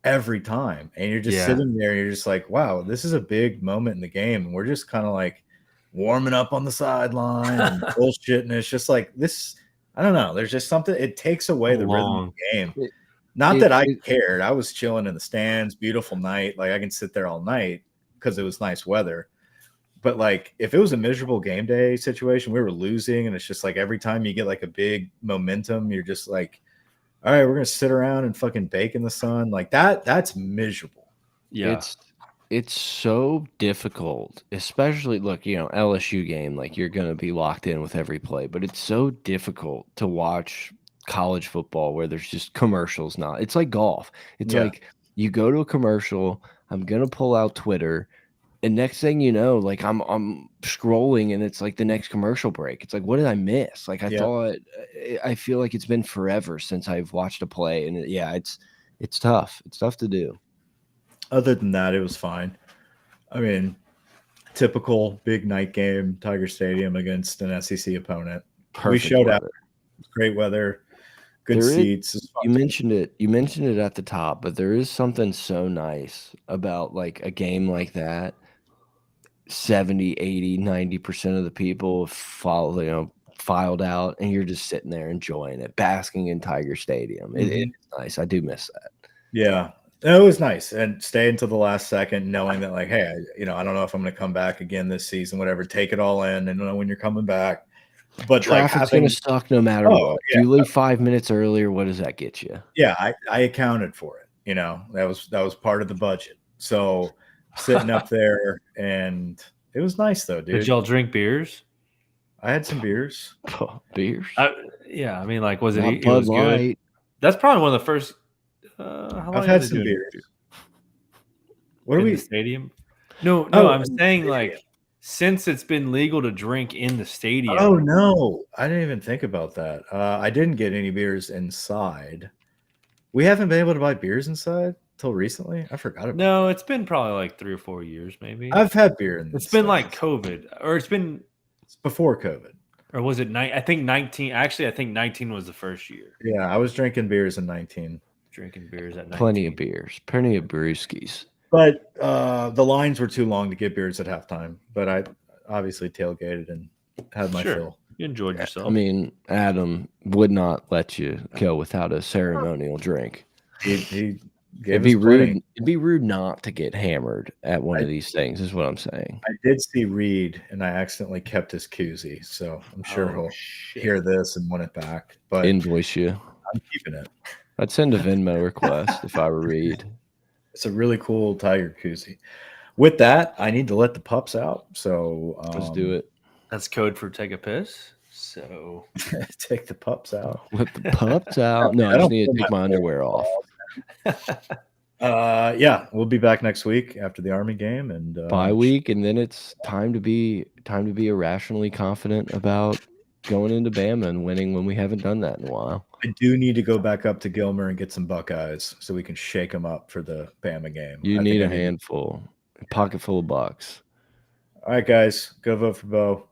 every time, and you're just sitting there and you're just like, wow, this is a big moment in the game, and we're just kind of like warming up on the sideline and bullshit, and it's just like this. I don't know, there's just something, it takes away the rhythm of the game. Not that I cared. I was chilling in the stands, beautiful night, like I can sit there all night because it was nice weather. But like if it was a miserable game day situation, we were losing, and it's just like every time you get like a big momentum, you're just like, all right, we're gonna sit around and fucking bake in the sun. Like that's miserable. Yeah. It's so difficult, especially look, LSU game, like you're gonna be locked in with every play, but it's so difficult to watch college football where there's just commercials. Not, it's like golf. It's like you go to a commercial, I'm gonna pull out Twitter, and next thing you know, like I'm scrolling and it's like the next commercial break. It's like, what did I miss? Like I feel like it's been forever since I've watched a play, and it's tough. It's tough to do. Other than that, it was fine. I mean, typical big night game, Tiger Stadium against an SEC opponent. Perfect we showed weather. up. Great weather, good seats. You mentioned it at the top, but there is something so nice about like a game like that. 70, 80, 90% of the people filed out, and you're just sitting there enjoying it, basking in Tiger Stadium. It's nice. I do miss that. Yeah, it was nice, and stay until the last second, knowing that like, hey, I don't know if I'm going to come back again this season. Whatever, take it all in, and know when you're coming back. But traffic's going to suck no matter what. Yeah. If you leave 5 minutes earlier, what does that get you? Yeah, I accounted for it. That was part of the budget. So sitting up there, and it was nice though, dude. Did y'all drink beers? I had some beers. Beers. Yeah, I mean, like, was Not it? It Bud was good. Light. That's probably one of the first. How long I've are had they some doing beers. What are in we? the stadium? No, Oh, I'm in the saying stadium. like since it's been legal to drink in the stadium. Oh no, I didn't even think about that. I didn't get any beers inside. We haven't been able to buy beers inside till recently. I forgot about. No, it's been probably like 3 or 4 years, maybe. I've had beer in. It's been the like stands. COVID, or it's been, It's before COVID. or was it I think 19. Actually, I think 19 was the first year Yeah, I was drinking beers in 19. drinking beers at 19. Plenty of beers. Plenty of brewskis. But the lines were too long to get beers at halftime. But I obviously tailgated and had my Sure. fill. You enjoyed yourself. I mean, Adam would not let you go without a ceremonial drink. He gave It'd be us plenty. rude. It'd be rude not to get hammered at one of these things. Is what I'm saying. I did see Reed, and I accidentally kept his koozie, so I'm sure Oh, he'll shit. hear this and want it back. But Invoice you. I'm keeping it. I'd send a Venmo request if I were Reed. It's a really cool tiger koozie. With that, I need to let the pups out. So Let's do it. That's code for take a piss. So take the pups out. Let the pups out. No, I just need to take my underwear off. Yeah, we'll be back next week after the Army game and Bye week, and then it's time to be irrationally confident about going into Bama and winning when we haven't done that in a while. I do need to go back up to Gilmer and get some Buckeyes so we can shake them up for the Bama game. You need a handful, a pocket full of bucks. All right, guys, go vote for Bo.